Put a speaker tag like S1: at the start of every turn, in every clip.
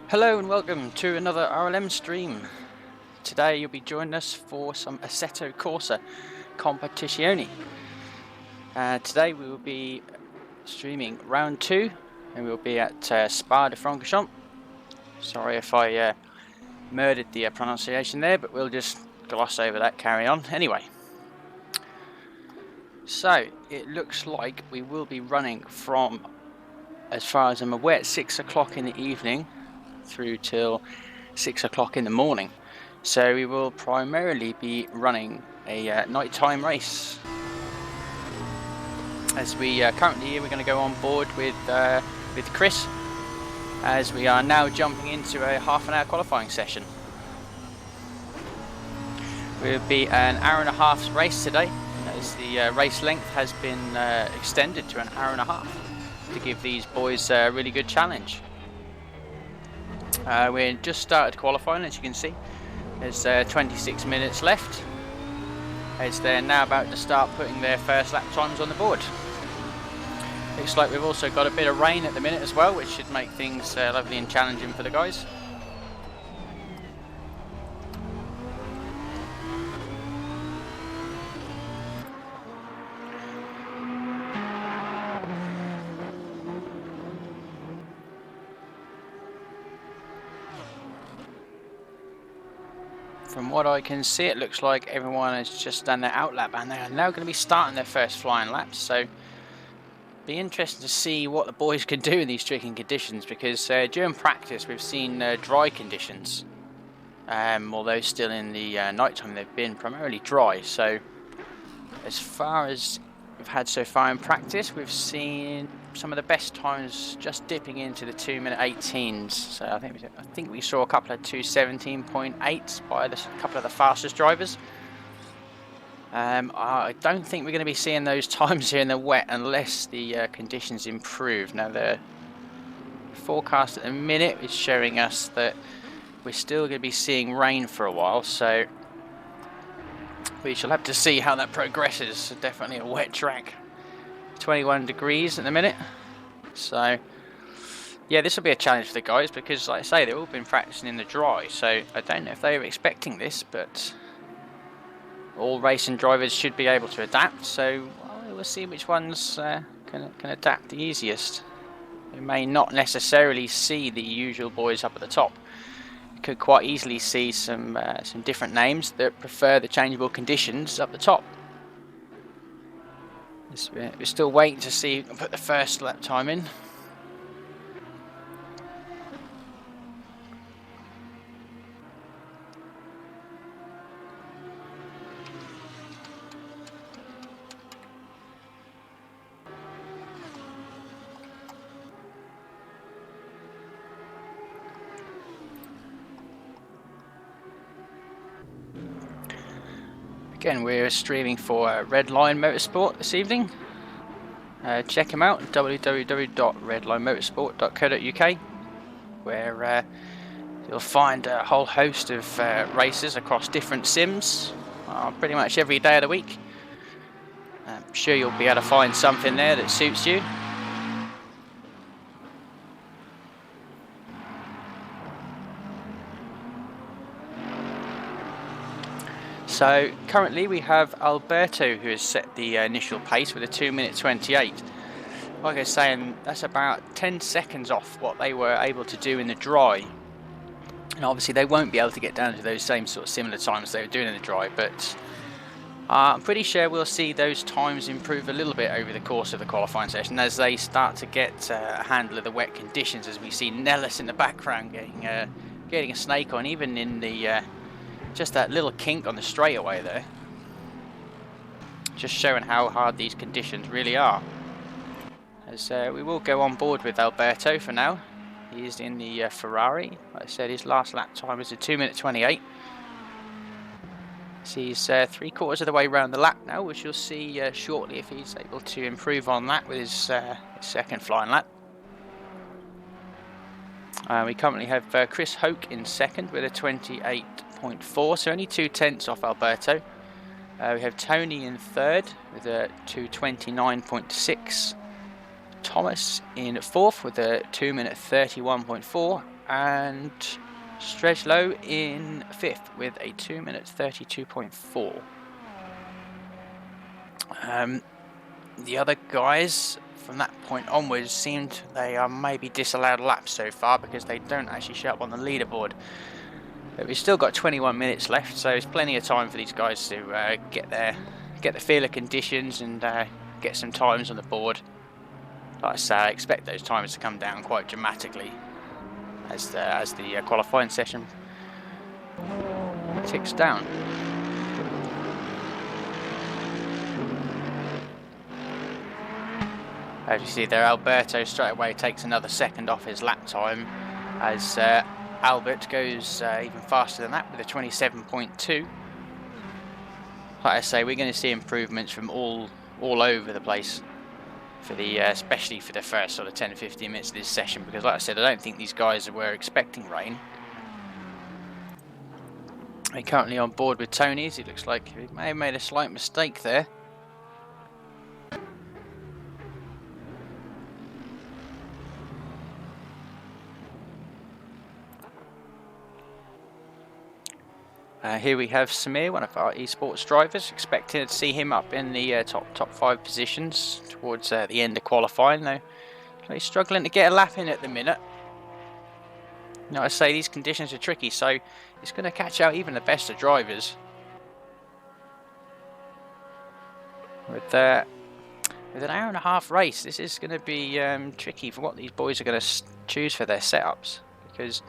S1: Hello and welcome to another RLM stream. Today you'll be joining us for some Assetto Corsa Competizione. Today we will be streaming round 2 and we'll be at Spa-de-Francorchamps. Sorry if I murdered the pronunciation there, but we'll just gloss over that, carry on. Anyway, so it looks like we will be running from, as far as I'm aware, 6 o'clock in the evening through till 6 o'clock in the morning. So we will primarily be running a nighttime race. As we currently we're going to go on board with Chris, as we are now jumping into a half-an-hour qualifying session. Will be an hour and a half race today, as the race length has been extended to an hour and a half to give these boys a really good challenge. We just started qualifying, as you can see. There's 26 minutes left, as they're now about to start putting their first lap times on the board. Looks like we've also got a bit of rain at the minute as well, which should make things lovely and challenging for the guys. From what I can see, it looks like everyone has just done their outlap and they are now going to be starting their first flying laps. So be interesting to see what the boys can do in these tricky conditions, because during practice we've seen dry conditions. Although still in the night time they've been primarily dry. So as far as we've had so far in practice, we've seen some of the best times just dipping into the 2-minute 18s. So I think we saw a couple of 2:17.8s by a couple of the fastest drivers. I don't think we're going to be seeing those times here in the wet unless the conditions improve. Now the forecast at the minute is showing us that we're still going to be seeing rain for a while, so we shall have to see how that progresses. Definitely a wet track. 21 degrees at the minute, so yeah, this will be a challenge for the guys, because like I say, they've all been practicing in the dry, so I don't know if they were expecting this, but all racing drivers should be able to adapt, so we'll see which ones can adapt the easiest. We may not necessarily see the usual boys up at the top. You could quite easily see some different names that prefer the changeable conditions up the top. We're still waiting to see who can put the first lap time in. Again, we're streaming for RLM Motorsport this evening. Check them out, www.redlinemotorsport.co.uk, where you'll find a whole host of races across different sims pretty much every day of the week. I'm sure you'll be able to find something there that suits you. So currently we have Alberto, who has set the initial pace with a 2-minute 28. Like I was saying, that's about 10 seconds off what they were able to do in the dry. And obviously they won't be able to get down to those same sort of similar times they were doing in the dry, but I'm pretty sure we'll see those times improve a little bit over the course of the qualifying session as they start to get a handle of the wet conditions, as we see Nellis in the background getting a snake on, even in the just that little kink on the straightaway there. Just showing how hard these conditions really are. As we will go on board with Alberto for now. He is in the Ferrari. Like I said, his last lap time is a 2-minute 28. So he's 3/4 of the way around the lap now, which you'll see shortly if he's able to improve on that with his second flying lap. We currently have Chris Hoke in second with a 28.4, so only 2/10 off Alberto. We have Tony in third with a 2:29.6. Thomas in fourth with a 2-minute 31.4,
S2: and Stredlow in 5th with a 2 minutes 32.4. The other guys from that point onwards seemed they are maybe disallowed laps so far because they don't actually show up on the leaderboard. But we've still got 21 minutes left, so there's plenty of time for these guys to get the feel of conditions and get some times on the board. Like I say, I expect those times to come down quite dramatically as the qualifying session ticks down. As you see there, Alberto straight away takes another second off his lap time as Albert goes even faster than that with a 27.2. Like I say, we're going to see improvements from all over the place for the especially for the first sort of 10-15 minutes of this session, because like I said, I don't think these guys were expecting rain. We're currently on board with Tony's. It looks like he may have made a slight mistake there. Here we have Samir, one of our esports drivers. Expecting to see him up in the top 5 positions towards the end of qualifying. Though he's struggling to get a lap in at the minute. Now I say these conditions are tricky, so it's going to catch out even the best of drivers. With an hour and a half race, this is going to be tricky for what these boys are going to choose for their setups, because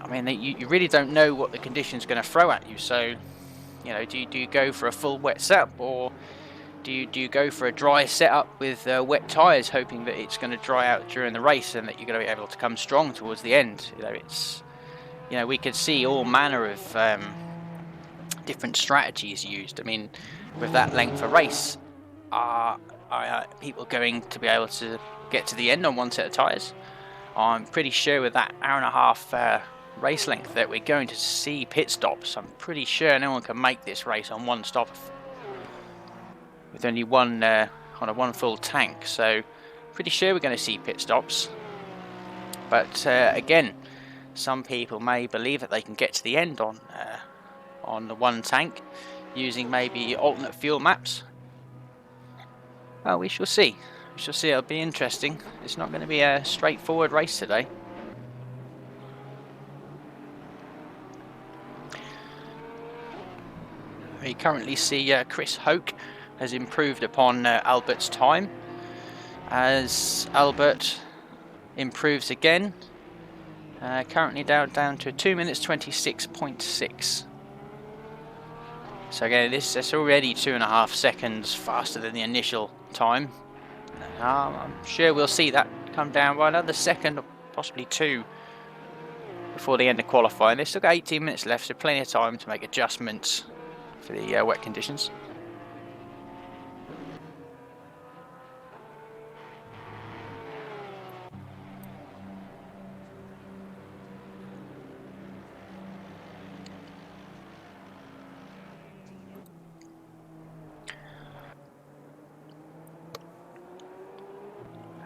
S2: I mean, you really don't know what the condition's going to throw at you. So, you know, do you go for a full wet setup, or do you go for a dry setup with wet tyres, hoping that it's going to dry out during the race and that you're going to be able to come strong towards the end? You know, we could see all manner of different strategies used. I mean, with that length of race, are people going to be able to get to the end on one set of tyres? I'm pretty sure with that hour and a half race length that we're going to see pit stops. I'm pretty sure no one can make this race on one stop with only one full tank, so pretty sure we're going to see pit stops. But again, some people may believe that they can get to the end on the one tank using maybe alternate fuel maps. Well, we shall see. We shall see. It'll be interesting. It's not going to be a straightforward race today. We currently see Chris Hoke has improved upon Albert's time, as Albert improves again, currently down to 2 minutes 26.6. So again, it's already 2.5 seconds faster than the initial time. I'm sure we'll see that come down by another second or possibly 2 before the end of qualifying. They've still got 18 minutes left, so plenty of time to make adjustments for the wet conditions.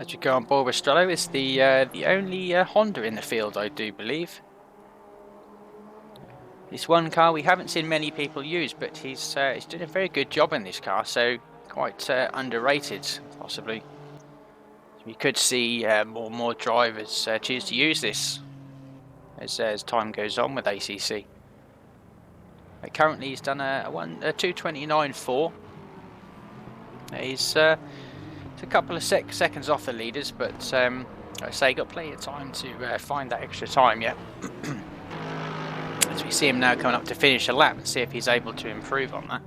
S2: As you go on board with Strello, it's the only Honda in the field, I do believe. This one car we haven't seen many people use, but he's doing a very good job in this car, so quite underrated possibly. We could see more drivers choose to use this as time goes on with ACC. But currently he's done a 2:29.4. He's a couple of seconds off the leaders, but like I say, got plenty of time to find that extra time yet. As we see him now coming up to finish a lap and see if he's able to improve on that.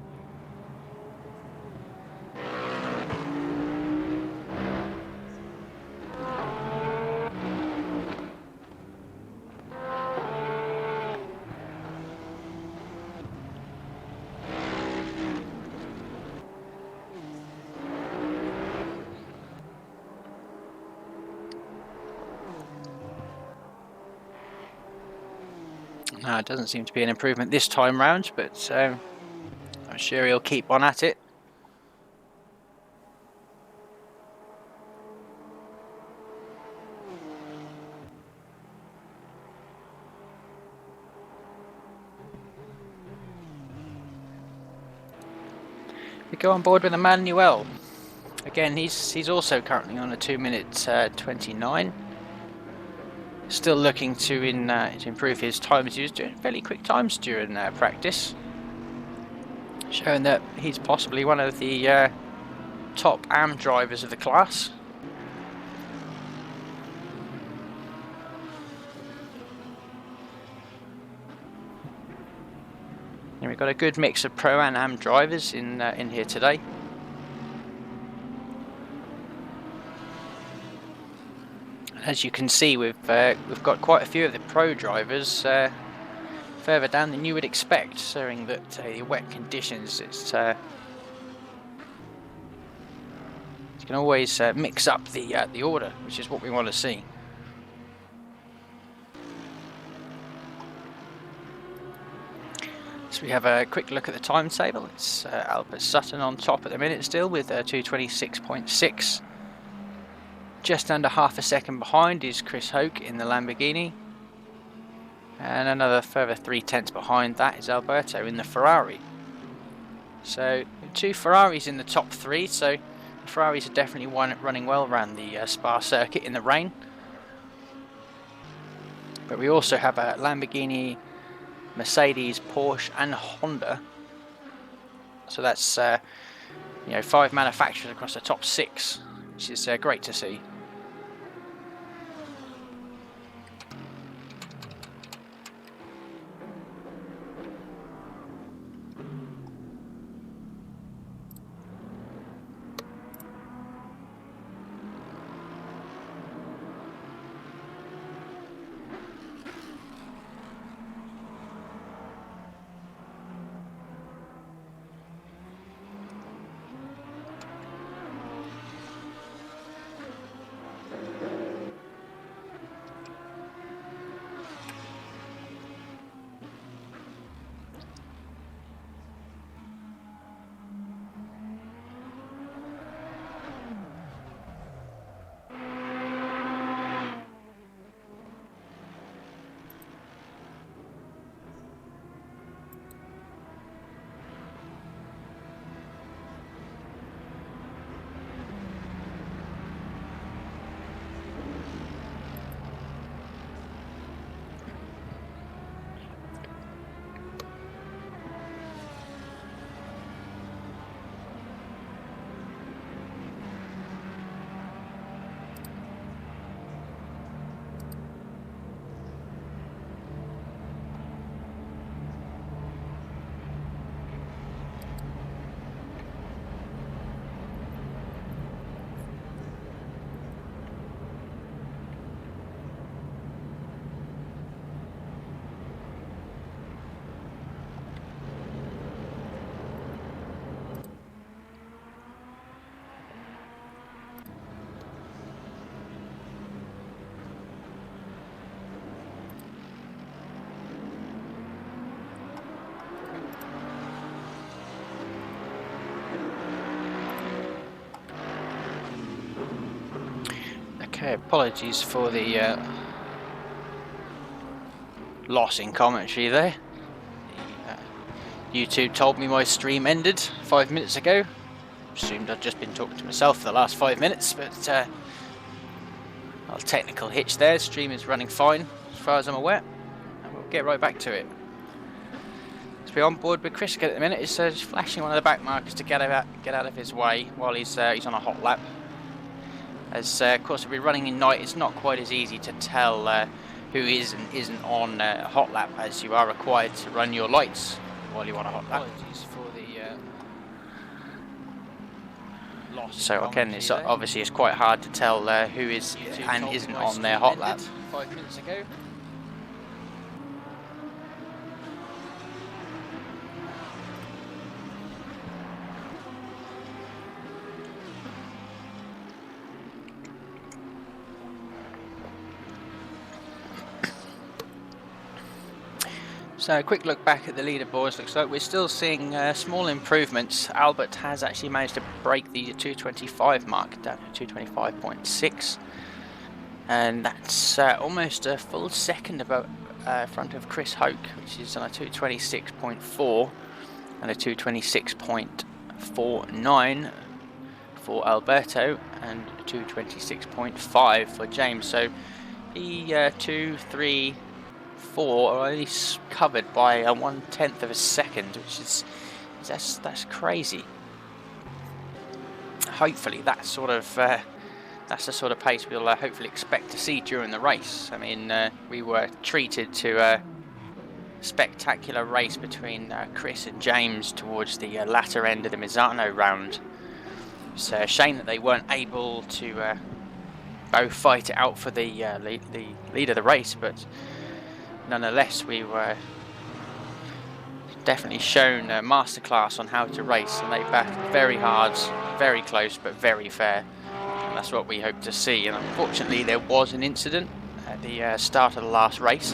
S2: No, it doesn't seem to be an improvement this time round, but I'm sure he'll keep on at it.
S1: We go on board with Emmanuel. Again, he's also currently on a 2-minute 29. Still looking to improve his times. He was doing fairly quick times during practice, showing that he's possibly one of the top AM drivers of the class. And we've got a good mix of pro and AM drivers in here today. As you can see, we've got quite a few of the pro drivers further down than you would expect, showing that the wet conditions, you can always mix up the order, which is what we want to see. So we have a quick look at the timetable. It's Albert Sutton on top at the minute still with 2:26.6. Just under half a second behind is Chris Hoke in the Lamborghini, and another further 3/10 behind that is Alberto in the Ferrari. So 2 Ferraris in the top 3, so the Ferraris are definitely running well around the Spa circuit in the rain. But we also have a Lamborghini, Mercedes, Porsche and Honda. So that's 5 manufacturers across the top 6, which is great to see. Okay, apologies for the loss in commentary there. YouTube told me my stream ended 5 minutes ago. Assumed I'd just been talking to myself for the last 5 minutes, but a technical hitch there. Stream is running fine as far as I'm aware, and we'll get right back to it. So we're on board with Chris at the minute. He's just flashing one of the back markers to get out of his way while he's on a hot lap. As of course, if we're running in night, it's not quite as easy to tell who is and isn't on a hot lap, as you are required to run your lights while you're on a hot lap. Apologies for the loss. So again, it's obviously quite hard to tell who is and isn't on their hot lap. 5 minutes ago. So a quick look back at the leaderboards. Looks like we're still seeing small improvements. Albert has actually managed to break the 225 mark down to 225.6, and that's almost a full second above front of Chris Hoke, which is on a 226.4 and a 226.5. 2:24.9 for Alberto and 2:26.5 for James. So the 2, 3, 4 are only covered by 1/10 of a second, which is that's crazy. Hopefully that's the sort of pace we'll hopefully expect to see during the race. I mean, we were treated to a spectacular race between Chris and James towards the latter end of the Misano round. It's a shame that they weren't able to both fight it out for the lead of the race, but nonetheless we were definitely shown a masterclass on how to race, and they battled very hard, very close, but very fair. And that's what we hope to see. And unfortunately there was an incident at the start of the last race,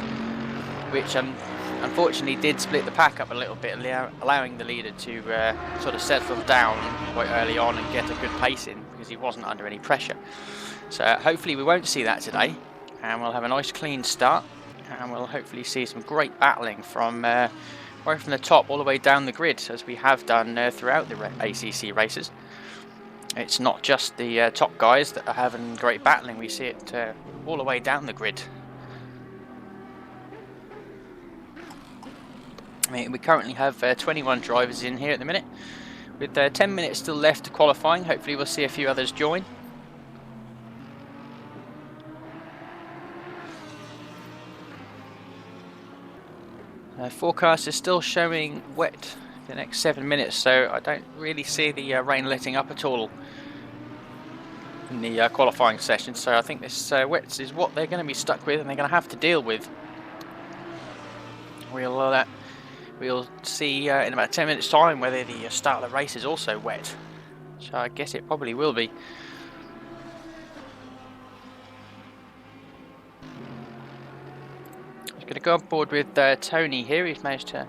S1: which unfortunately did split the pack up a little bit, allowing the leader to sort of settle down quite early on and get a good pace in, because he wasn't under any pressure. So hopefully we won't see that today, and we'll have a nice clean start, and we'll hopefully see some great battling from right from the top all the way down the grid, as we have done throughout the ACC races. It's not just the top guys that are having great battling, we see it all the way down the grid. I mean, we currently have 21 drivers in here at the minute, with 10 minutes still left to qualifying. Hopefully we'll see a few others join. Forecast is still showing wet for the next 7 minutes, so I don't really see the rain letting up at all in the qualifying session. So I think this wet is what they're going to be stuck with, and they're going to have to deal with. We'll see in about 10 minutes time whether the start of the race is also wet, so I guess it probably will be. Going to go on board with Tony here. He's managed to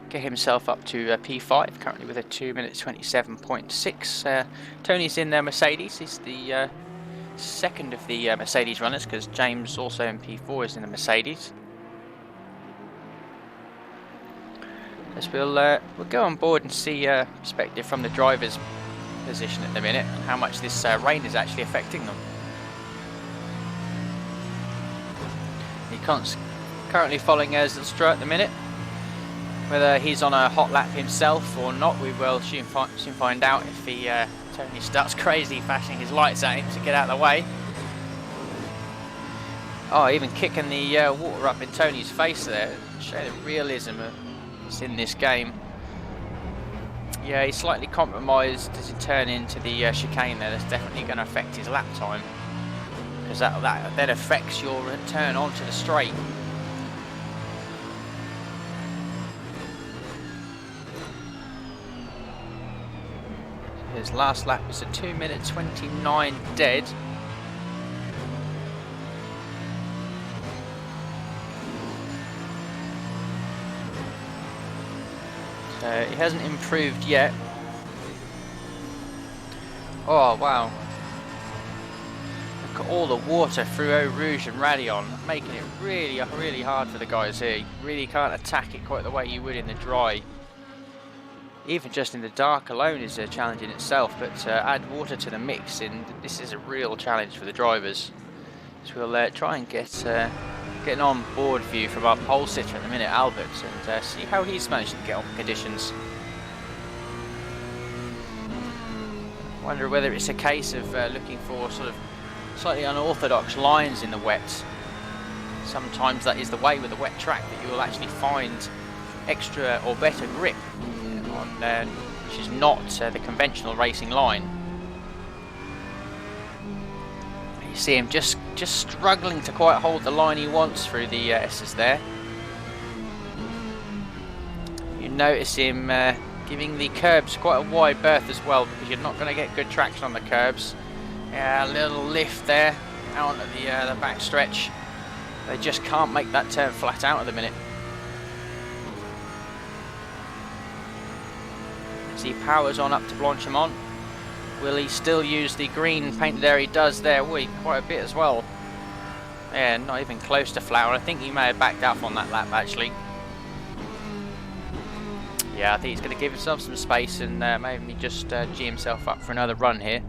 S1: get himself up to P5, currently with a 2 minutes 27.6. Tony's in the Mercedes. He's the second of the Mercedes runners, because James, also in P4, is in the Mercedes. As we'll go on board and see perspective from the driver's position at the minute, and how much this rain is actually affecting them. He can't. Currently following Zylstra at the minute. Whether he's on a hot lap himself or not, we will soon find out if Tony starts crazy flashing his lights at him to get out of the way. Oh, even kicking the water up in Tony's face there. Show the realism that's in this game. Yeah, he's slightly compromised as he turn into the chicane there. That's definitely going to affect his lap time, because that then affects your turn onto the straight. His last lap was a 2 minute 29 dead. So he hasn't improved yet. Oh wow. Look at all the water through Eau Rouge and Radion, making it really hard for the guys here. You really can't attack it quite the way you would in the dry. Even just in the dark alone is a challenge in itself, but add water to the mix, and this is a real challenge for the drivers. So we'll try and get an on-board view from our pole sitter at the minute, Albert, and see how he's managed to get on conditions. Wonder whether it's a case of looking for sort of slightly unorthodox lines in the wet. Sometimes that is the way with a wet track, that you will actually find extra or better grip on, which is not the conventional racing line. You see him just struggling to quite hold the line he wants through the S's there. You notice him giving the curbs quite a wide berth as well, because you're not going to get good traction on the curbs. Yeah, a little lift there out at the back stretch. They just can't make that turn flat out at the minute. As he powers on up to Blanchimont, will he still use the green painted area? He does there, quite a bit as well. Yeah, not even close to Flower. I think he may have backed up on that lap actually. Yeah, I think he's going to give himself some space and maybe just G himself up for another run here.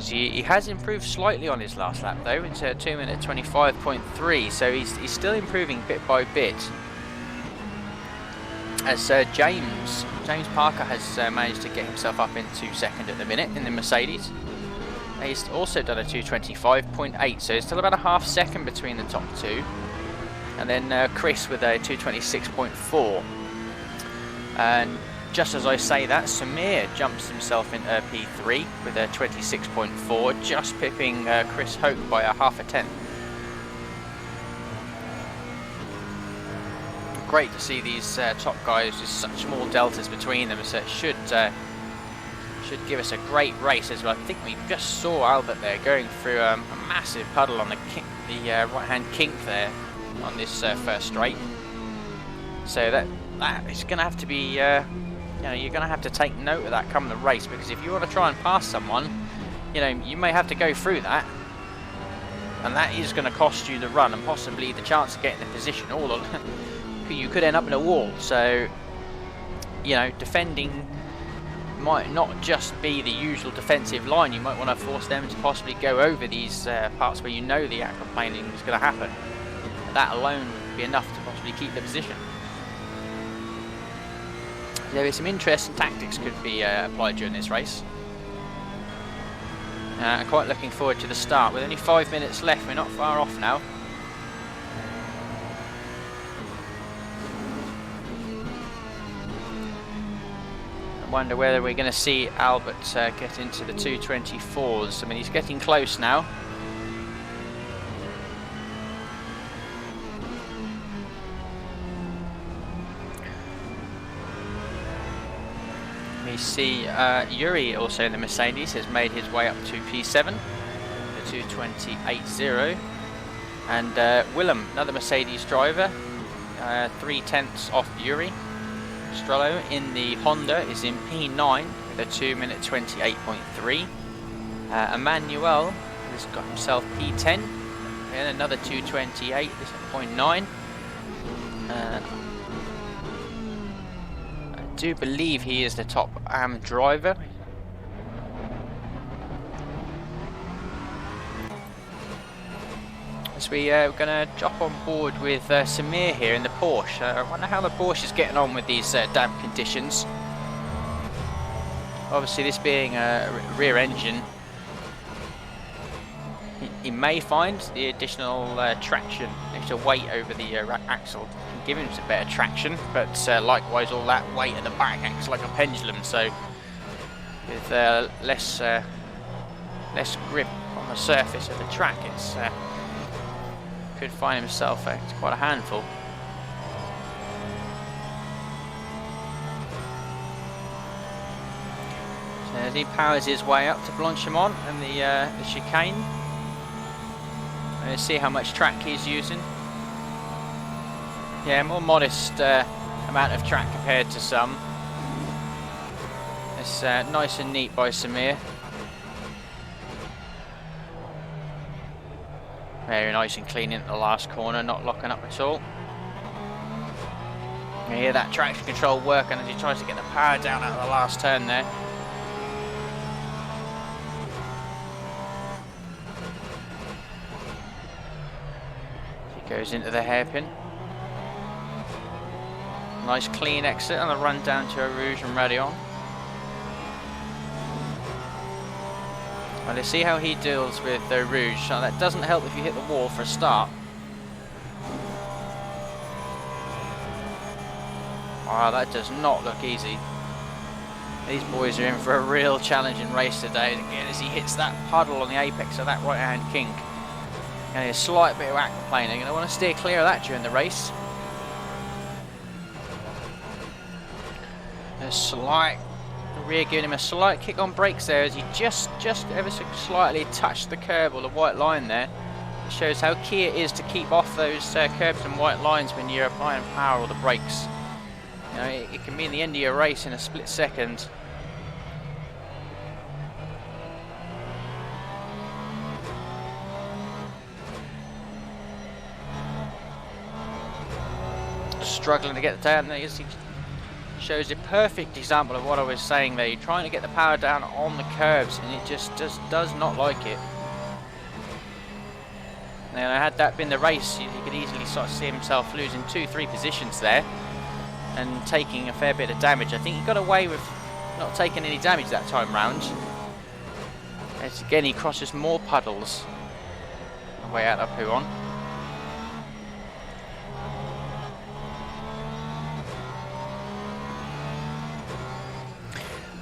S1: He has improved slightly on his last lap though. It's 2 minute 25.3, so he's still improving bit by bit. As James Parker has managed to get himself up into second at the minute in the Mercedes. He's also done a 225.8, so it's still about a half second between the top two. And then Chris with a 226.4. And just as I say that, Samir jumps himself into P3 with a 26.4, just pipping Chris Hoke by a half a tenth. Great to see these top guys with such small deltas between them, so it should give us a great race as well. I think we just saw Albert there going through a massive puddle on the right-hand kink there on this first straight. So that is going to have to be, you're going to have to take note of that come the race, because if you want to try and pass someone, you may have to go through that, and that is going to cost you the run and possibly the chance of getting the position. You could end up in a wall. So, defending might not just be the usual defensive line. You might want to force them to possibly go over these parts where the aquaplaning is going to happen. That alone would be enough to possibly keep the position. There is some interesting tactics could be applied during this race. I'm quite looking forward to the start. With only 5 minutes left, we're not far off now. Wonder whether we're going to see Albert get into the 224s. I mean, he's getting close now. We see Yuri also in the Mercedes has made his way up to P7, the 228.0, and Willem, another Mercedes driver, 3/10 off Yuri. Strollo in the Honda is in P9 with a 2 minute 28.3. Emmanuel has got himself P10 and another 228, this at 0.9. I do believe he is the top AM driver. We're going to jump on board with Samir here in the Porsche. I wonder how the Porsche is getting on with these damp conditions. Obviously, this being a rear engine, he may find the additional traction, extra weight over the rack axle can give him some better traction, but likewise all that weight at the back acts like a pendulum, so with less grip on the surface of the track, it's could find himself quite a handful. So as he powers his way up to Blanchimont and the chicane, let's see how much track he's using. Yeah, more modest amount of track compared to some. It's nice and neat by Samir. Very nice and clean into the last corner, not locking up at all. You hear that traction control working as he tries to get the power down out of the last turn there. He goes into the hairpin. Nice clean exit on the run down to Rouge and Radion. Well, let's see how he deals with Rouge. So that doesn't help if you hit the wall for a start. Oh, that does not look easy. These boys are in for a real challenging race today. Again, as he hits that puddle on the apex of that right-hand kink. And a slight bit of aquaplaning, and I want to steer clear of that during the race. A slight rear giving him a slight kick on brakes there as he just ever so slightly touched the curb or the white line there. It shows how key it is to keep off those curbs and white lines when you're applying power or the brakes. You know, it can mean the end of your race in a split second. Struggling to get down there. He's shows a perfect example of what I was saying there. You're trying to get the power down on the curves and it just does not like it. Now, had that been the race, he could easily sort of see himself losing 2-3 positions there and taking a fair bit of damage. I think he got away with not taking any damage that time round. As again he crosses more puddles on the way out of Huon.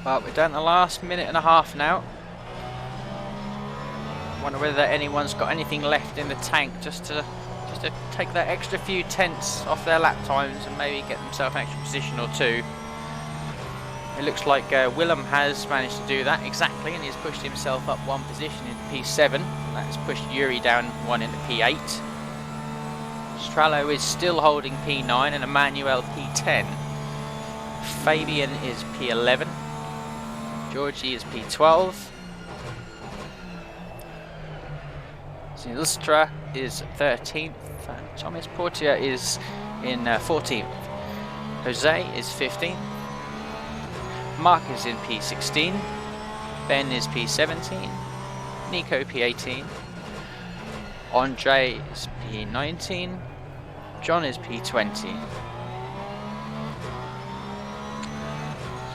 S1: But we're down to the last minute and a half now. Wonder whether anyone's got anything left in the tank just to take that extra few tenths off their lap times and maybe get themselves an extra position or two. It looks like Willem has managed to do that exactly, and he's pushed himself up one position in P7. That has pushed Yuri down one into P8. Strallo is still holding P9 and Emmanuel P10. Fabian is P11. Georgie is P12. Zylstra is 13th. Thomas Portia is in 14th. Jose is 15th. Mark is in P16. Ben is P17. Nico P18. Andre is P19. John is P20.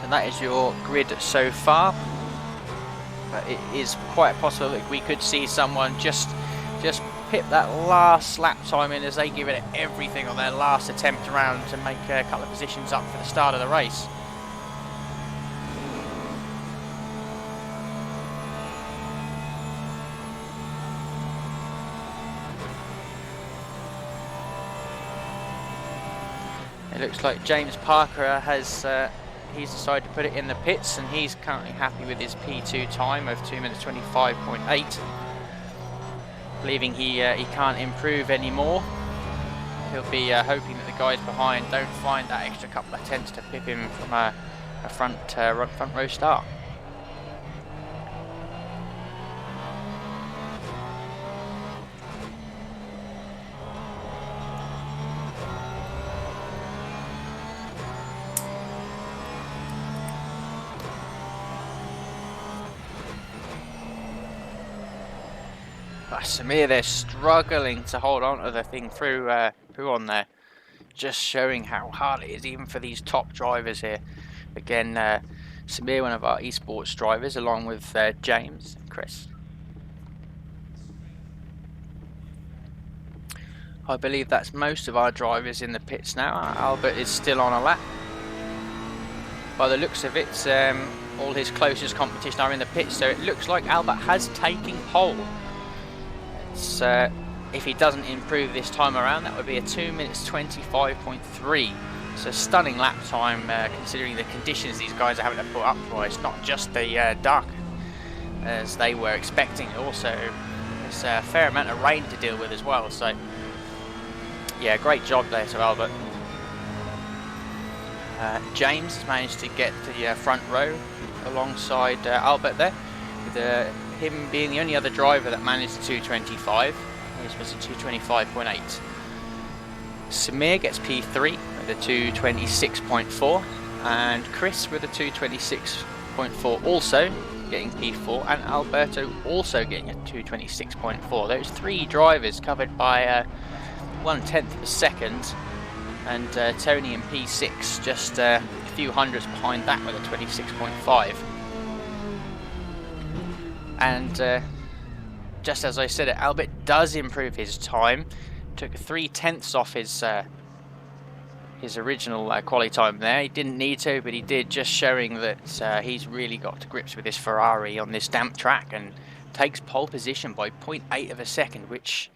S1: So that is your grid so far. But it is quite possible that we could see someone just pip that last lap time in as they give it everything on their last attempt around to make a couple of positions up for the start of the race. It looks like James Parker has he's decided to put it in the pits, and he's currently happy with his P2 time of 2 minutes 25.8. Believing he can't improve anymore. He'll be hoping that the guys behind don't find that extra couple of tenths to pip him from a front row start. Samir, they're struggling to hold on to the thing through on there, just showing how hard it is even for these top drivers here. Again, Samir, one of our esports drivers, along with James and Chris. I believe that's most of our drivers in the pits now. Albert is still on a lap. By the looks of it, all his closest competition are in the pits, so it looks like Albert has taken pole. If he doesn't improve this time around, that would be a 2 minutes 25.3. So stunning lap time considering the conditions these guys are having to put up for. It's not just the dark as they were expecting. Also, there's a fair amount of rain to deal with as well. So yeah, great job there to Albert. James has managed to get the front row alongside Albert there, with him being the only other driver that managed the 225. His was a 225.8. Samir gets P3 with a 226.4, and Chris with a 226.4 also getting P4, and Alberto also getting a 226.4. Those three drivers covered by 1/10 of a second, and Tony in P6 just a few hundredths behind that with a 26.5. And just as I said, Albert does improve his time. Took 3/10 off his original quali time there. He didn't need to, but he did, just showing that he's really got to grips with this Ferrari on this damp track, and takes pole position by 0.8 of a second, which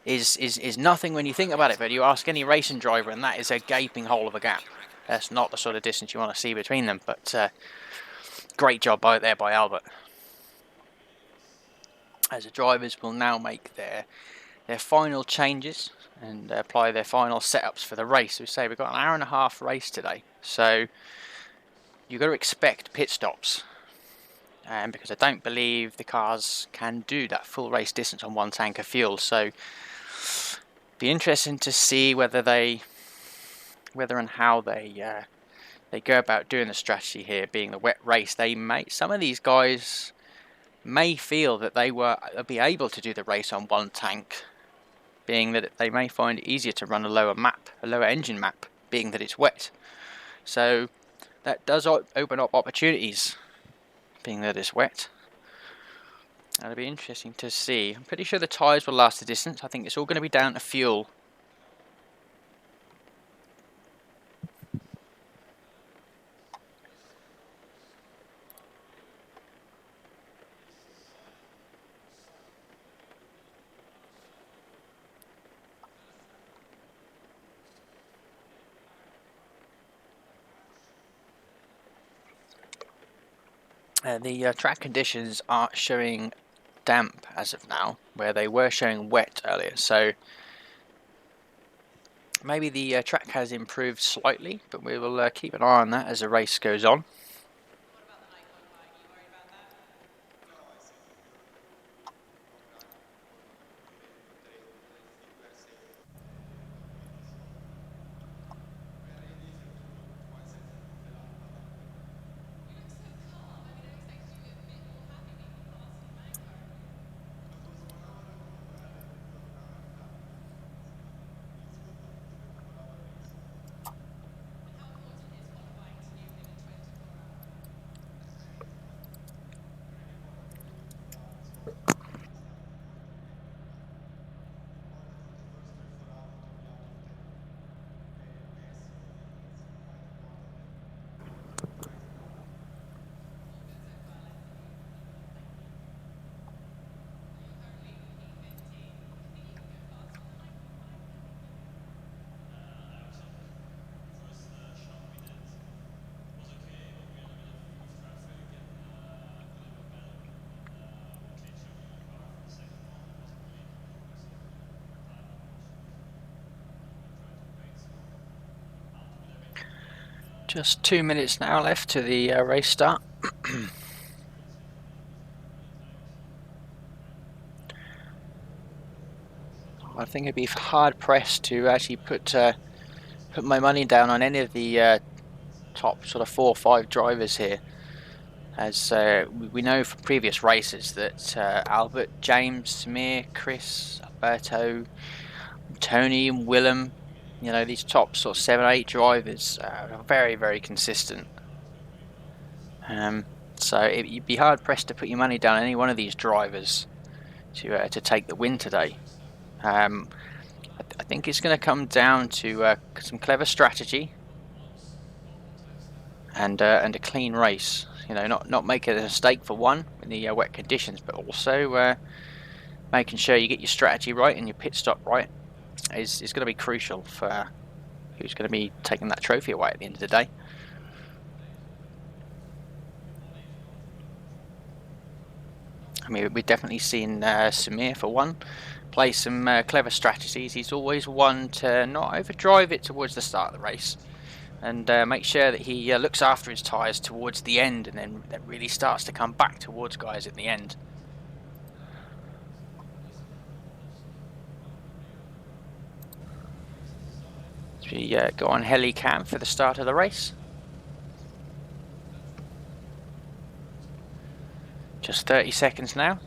S1: is nothing when you think about it. But you ask any racing driver, and that is a gaping hole of a gap. That's not the sort of distance you want to see between them. But great job out there by Albert. As the drivers will now make their final changes and apply their final setups for the race. We say we've got an hour and a half race today, so you've got to expect pit stops, because I don't believe the cars can do that full race distance on one tank of fuel. So be interesting to see whether and how they they go about doing the strategy here, being the wet race, some of these guys may feel that they'll be able to do the race on one tank, being that they may find it easier to run a lower engine map, being that it's wet. So that does open up opportunities, being that it's wet. That'll be interesting to see. I'm pretty sure the tyres will last the distance. I think it's all going to be down to fuel. The track conditions are showing damp as of now, where they were showing wet earlier, so maybe the track has improved slightly, but we will keep an eye on that as the race goes on. Just 2 minutes now left to the race start. I think it'd be hard pressed to actually put my money down on any of the top sort of 4 or 5 drivers here, as we know from previous races that Albert, James, Samir, Chris, Alberto, Tony and Willem, you know, these top sort of 7 or 8 drivers are very, very consistent. So you'd be hard pressed to put your money down on any one of these drivers to take the win today. I think it's going to come down to some clever strategy and a clean race. You know, not making a mistake for one in the wet conditions, but also making sure you get your strategy right and your pit stop right is going to be crucial for who's going to be taking that trophy away at the end of the day. I mean, we've definitely seen Samir, for one, play some clever strategies. He's always one to not overdrive it towards the start of the race, and make sure that he looks after his tyres towards the end, and then really starts to come back towards guys at the end. As we go on heli cam for the start of the race. Just 30 seconds now.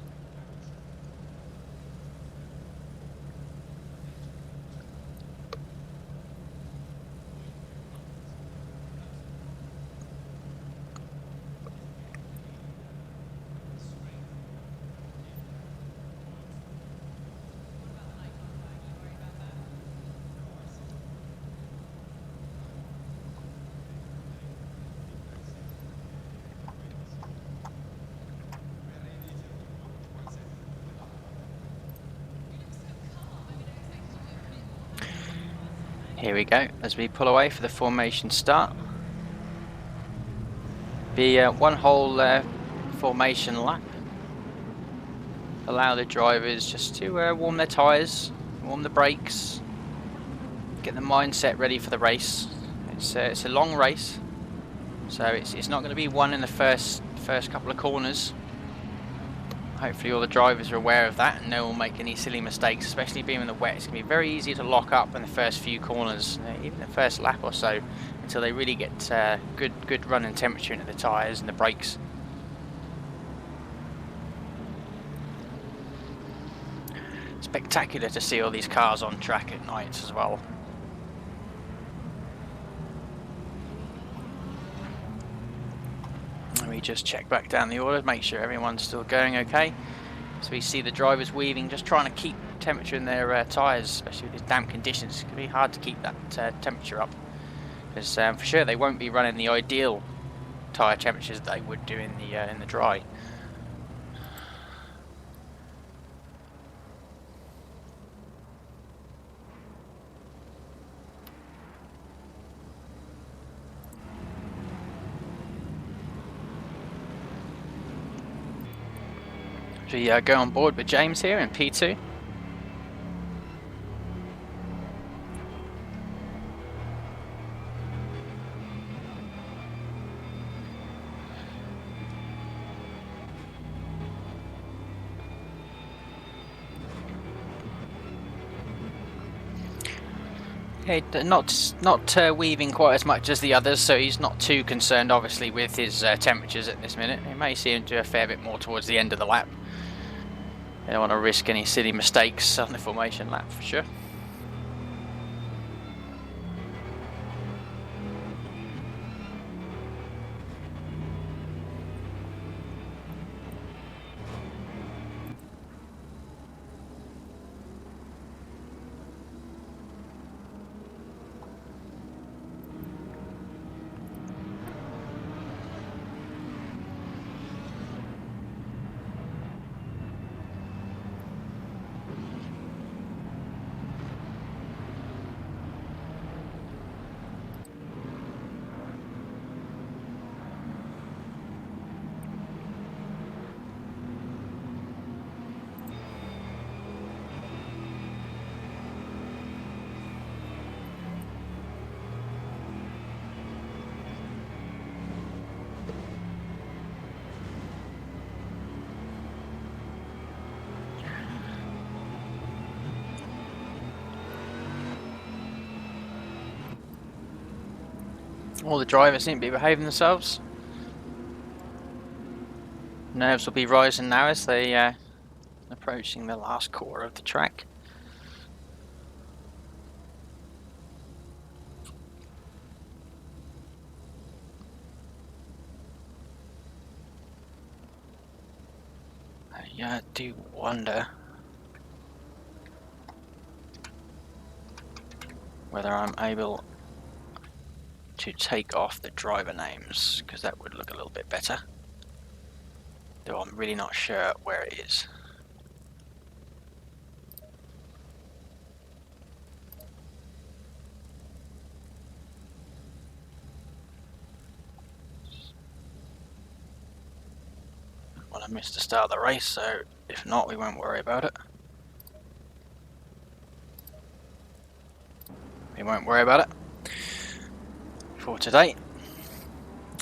S1: Here we go, as we pull away for the formation start. Be one whole formation lap. Allow the drivers just to warm their tyres, warm the brakes, get the mindset ready for the race. It's a long race, so it's not going to be won in the first couple of corners. Hopefully all the drivers are aware of that and no one will make any silly mistakes, especially being in the wet. It's going to be very easy to lock up in the first few corners, even the first lap or so, until they really get good running temperature into the tyres and the brakes. Spectacular to see all these cars on track at night as well. Let me just check back down the order, make sure everyone's still going okay. So we see the drivers weaving, just trying to keep temperature in their tyres, especially with these damp conditions. It's going to be hard to keep that temperature up, because for sure they won't be running the ideal tyre temperatures that they would do in the dry. We go on board with James here in P2. Okay, not weaving quite as much as the others, so he's not too concerned obviously with his temperatures at this minute. He may see him do a fair bit more towards the end of the lap. They don't want to risk any silly mistakes on the formation lap for sure. All the drivers seem to be behaving themselves. Nerves will be rising now as they approaching the last quarter of the track. I do wonder whether I'm able to take off the driver names, because that would look a little bit better, though I'm really not sure where it is. Well, I missed the start of the race, so if not, we won't worry about it. We won't worry about it for today.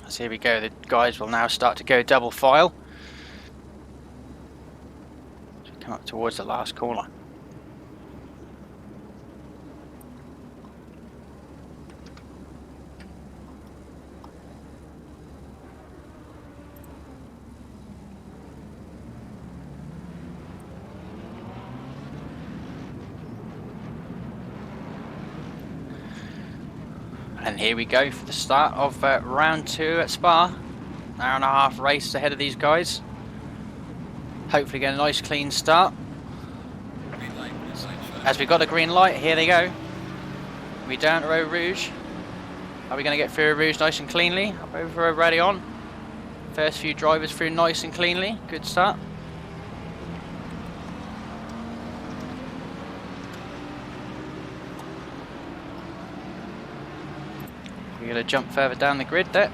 S1: So here we go, the guys will now start to go double file. Come up towards the last corner. And here we go for the start of round 2 at Spa. Hour and a half race ahead of these guys. Hopefully get a nice clean start. As we got a green light, here they go. We down to Eau Rouge. Are we going to get through Eau Rouge nice and cleanly? Up over Radillon. First few drivers through nice and cleanly. Good start. We're going to jump further down the grid there.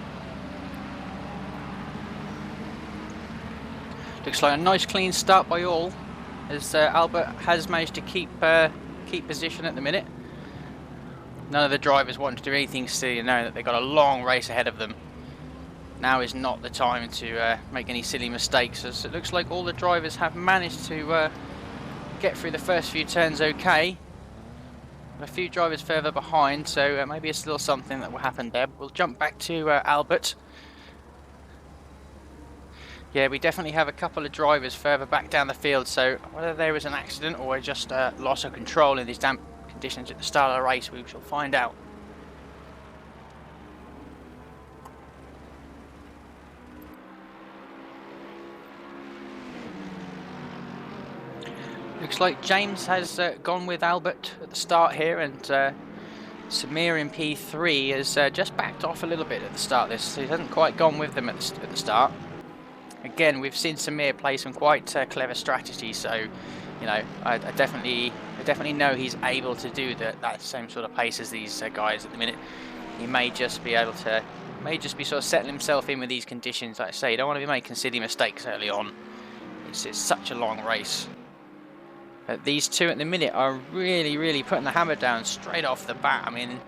S1: Looks like a nice clean start by all, as Albert has managed to keep position at the minute. None of the drivers want to do anything silly, knowing that they've got a long race ahead of them. now is not the time to make any silly mistakes, as it looks like all the drivers have managed to get through the first few turns okay. A few drivers further behind, so maybe it's still something that will happen there. We'll jump back to Albert. Yeah, we definitely have a couple of drivers further back down the field, so whether there was an accident or just loss of control in these damp conditions at the start of the race, we shall find out. Looks like James has gone with Albert at the start here, and Samir in P3 has just backed off a little bit at the start of this, so he hasn't quite gone with them at the start. Again, we've seen Samir play some quite clever strategy, so you know, I definitely know he's able to do that same sort of pace as these guys at the minute. He may just be able to, sort of settling himself in with these conditions. Like I say, you don't want to be making silly mistakes early on. It's such a long race. But these two at the minute are really putting the hammer down straight off the bat. I mean,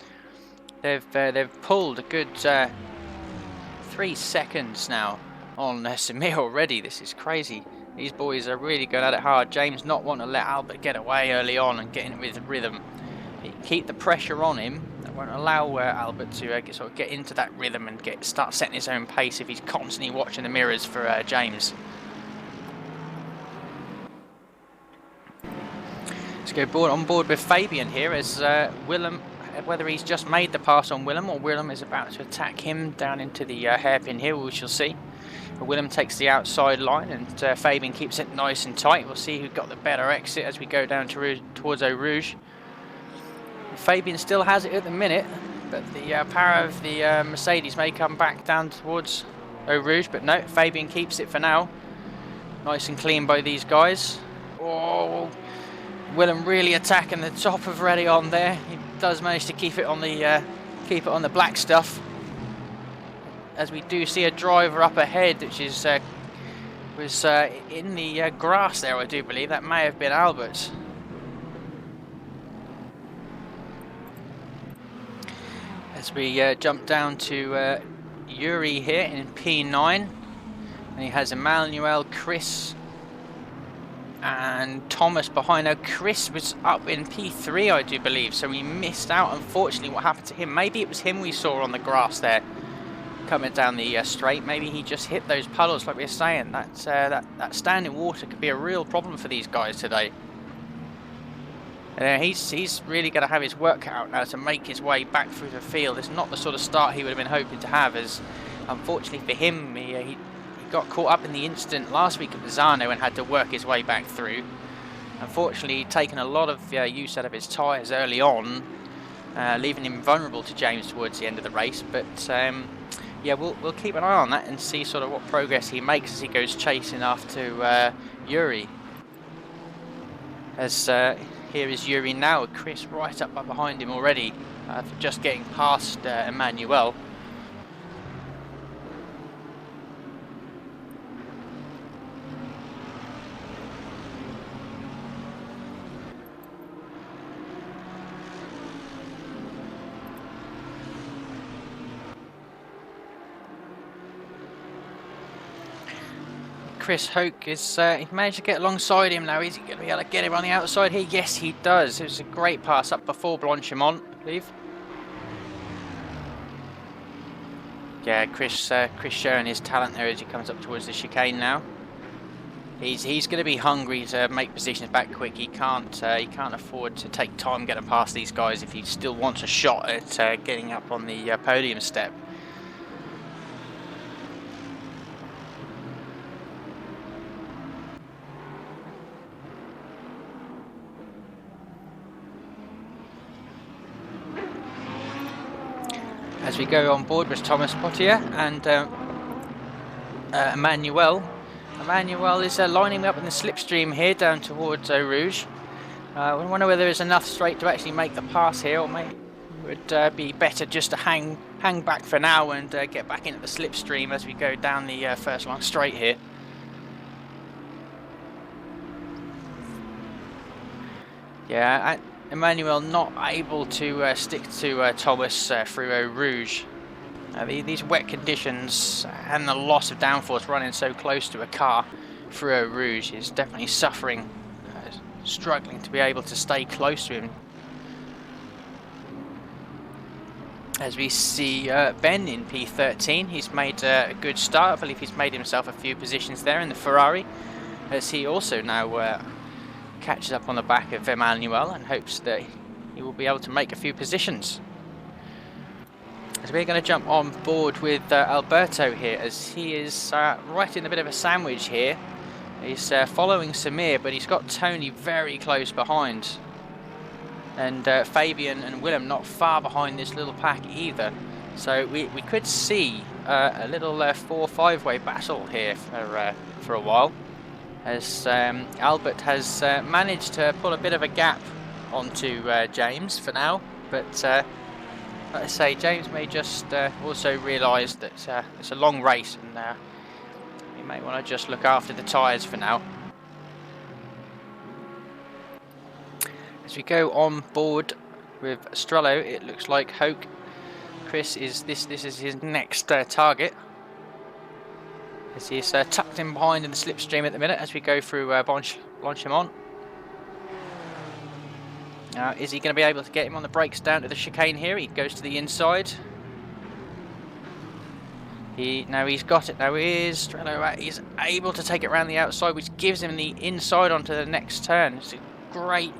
S1: they've pulled a good 3 seconds now on Samir already. This is crazy. These boys are really going at it hard. James not wanting to let Albert get away early on and get in with rhythm. Keep the pressure on him. That won't allow Albert to sort of get into that rhythm and start setting his own pace if he's constantly watching the mirrors for James. Let's go on board with Fabian here as Willem, whether he's just made the pass on Willem or Willem is about to attack him down into the hairpin here, we shall see. Willem takes the outside line and Fabian keeps it nice and tight. We'll see who got the better exit as we go down towards Eau Rouge. Fabian still has it at the minute, but the power of the Mercedes may come back down towards Eau Rouge, but no, Fabian keeps it for now. Nice and clean by these guys. Oh, Willem really attacking the top of Reddion there. He does manage to keep it on the black stuff, as we do see a driver up ahead, which is was in the grass there, I do believe. That may have been Albert. As we jump down to Yuri here in P9, and he has Emmanuel, Chris and Thomas behind. Now Chris was up in P3, I do believe, so we missed out, unfortunately, what happened to him. Maybe it was him we saw on the grass there coming down the straight. Maybe he just hit those puddles like we were saying. That standing water could be a real problem for these guys today. He's really going to have his work cut out now to make his way back through the field. It's not the sort of start he would have been hoping to have, as unfortunately for him, he got caught up in the incident last week at Misano and had to work his way back through. Unfortunately, taken a lot of use out of his tyres early on, leaving him vulnerable to James towards the end of the race. But yeah, we'll keep an eye on that and see sort of what progress he makes as he goes chasing after Yuri. As here is Yuri now, Chris right up behind him already, for just getting past Emmanuel. Chris Hoke is he managed to get alongside him now. Is he going to be able to get him on the outside here? Yes, he does. It was a great pass up before Blanchimont, I believe. Yeah, Chris showing his talent there as he comes up towards the chicane now. He's going to be hungry to make positions back quick. He can't afford to take time getting past these guys if he still wants a shot at getting up on the podium step. As we go on board with Thomas Potier and Emmanuel. Emmanuel is lining up in the slipstream here down towards Eau Rouge. We wonder whether there's enough straight to actually make the pass here, or maybe it would be better just to hang back for now and get back into the slipstream as we go down the first long straight here. Yeah, Emmanuel not able to stick to Thomas through Eau Rouge. These wet conditions and the loss of downforce running so close to a car through Eau Rouge is definitely suffering, struggling to be able to stay close to him. As we see Ben in P13, he's made a good start. I believe he's made himself a few positions there in the Ferrari, as he also now catches up on the back of Emmanuel and hopes that he will be able to make a few positions. As we're going to jump on board with Alberto here, as he is right in a bit of a sandwich here. He's following Samir, but he's got Tony very close behind. And Fabian and Willem not far behind this little pack either. So we could see a little 4-5-way battle here for a while, as Albert has managed to pull a bit of a gap onto James for now. But like I say, James may just also realise that it's a long race, and he may want to just look after the tyres for now. As we go on board with Strello, it looks like Hoke Chris is this is his next target, as he's tucked in behind in the slipstream at the minute as we go through Blanchimont. Now, is he going to be able to get him on the brakes down to the chicane here? He goes to the inside. Now he's got it. Now Strello is able to take it around the outside, which gives him the inside onto the next turn. It's a great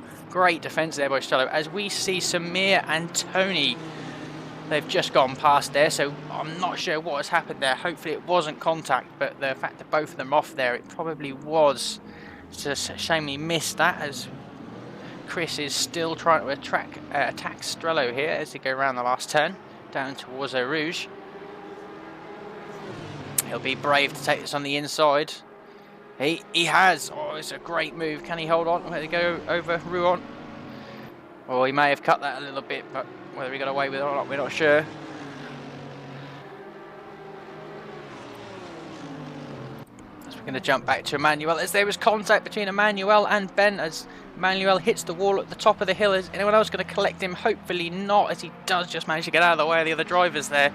S1: defence there by Strello. As we see Samir and Tony, they've just gone past there, so I'm not sure what has happened there. Hopefully it wasn't contact, but the fact that both of them are off there, it probably was. It's just a shame he missed that, as Chris is still trying to attack Strello here as they go around the last turn down towards Eau Rouge. He'll be brave to take this on the inside. He has. Oh, it's a great move. Can he hold on? Where they go over Rouen? Well, he may have cut that a little bit, but whether he got away with it or not, we're not sure. As we're going to jump back to Emmanuel, as there was contact between Emmanuel and Ben, as Emmanuel hits the wall at the top of the hill. Is anyone else going to collect him? Hopefully not, as he does just manage to get out of the way of the other drivers there.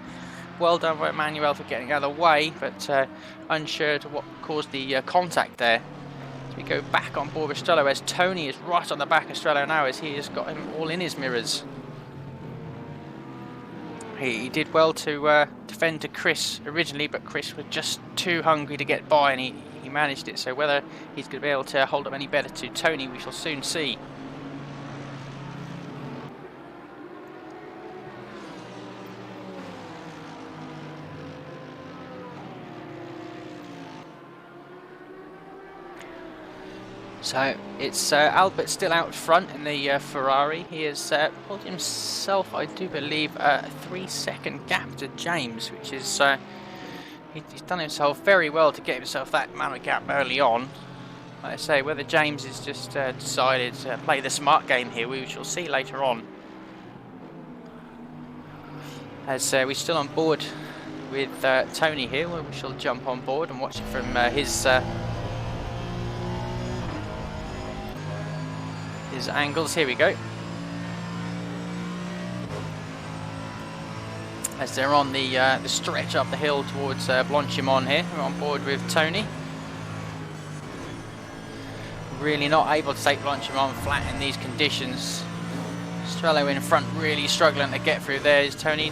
S1: Well done by Emmanuel for getting out of the way, but unsure to what caused the contact there. As we go back on board with Strello, as Tony is right on the back of Strello now, as he has got him all in his mirrors. He did well to defend to Chris originally, but Chris was just too hungry to get by, and he managed it. So whether he's going to be able to hold up any better to Tony, we shall soon see. So it's Albert still out front in the Ferrari. He has pulled himself, I do believe, a 3-second gap to James, which is he's done himself very well to get himself that amount of gap early on. Like I say, whether James has just decided to play the smart game here, we shall see later on. As we're still on board with Tony here, we shall jump on board and watch it from his angles. Here we go. As they're on the stretch up the hill towards Blanchimont here, we're on board with Tony. Really not able to take Blanchimont flat in these conditions. Strello in front really struggling to get through there. Is Tony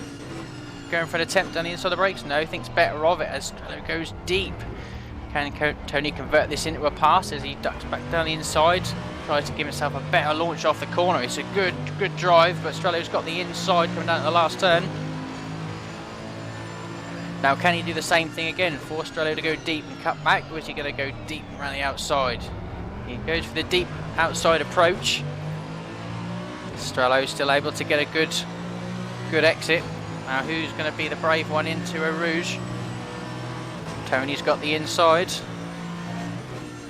S1: going for an attempt on the inside of the brakes? No, thinks better of it as Strello goes deep. Can Tony convert this into a pass as he ducks back down the inside? Tries to give himself a better launch off the corner. It's a good drive, but Strello's got the inside coming down to the last turn. Now, can he do the same thing again? Force Strello to go deep and cut back, or is he going to go deep around the outside? He goes for the deep outside approach. Strello still able to get a good exit. Now, who's going to be the brave one into Eau Rouge? Tony's got the inside.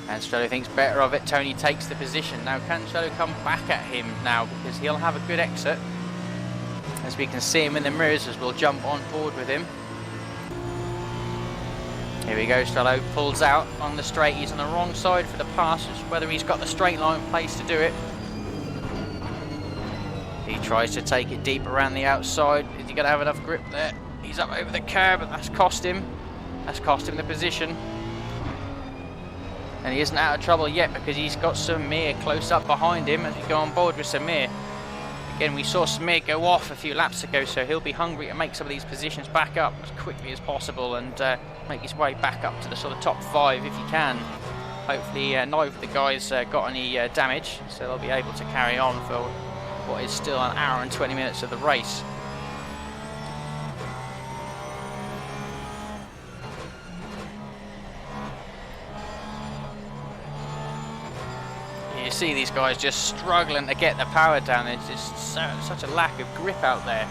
S1: And Strello thinks better of it. Tony takes the position. Now, can Strello come back at him now? Because he'll have a good exit. As we can see him in the mirrors, as we'll jump on board with him. Here we go, Strello pulls out on the straight. He's on the wrong side for the pass, whether he's got the straight line place to do it. He tries to take it deep around the outside. Is he going to have enough grip there? He He's up over the curb, and that's cost him. That's cost him the position. And he isn't out of trouble yet because he's got Samir close up behind him as we go on board with Samir. Again, we saw Samir go off a few laps ago, so he'll be hungry to make some of these positions back up as quickly as possible and make his way back up to the sort of top 5 if he can. Hopefully neither of the guys got any damage, so they'll be able to carry on for what is still an hour and 20 minutes of the race. You see these guys just struggling to get the power down. There's just such a lack of grip out there.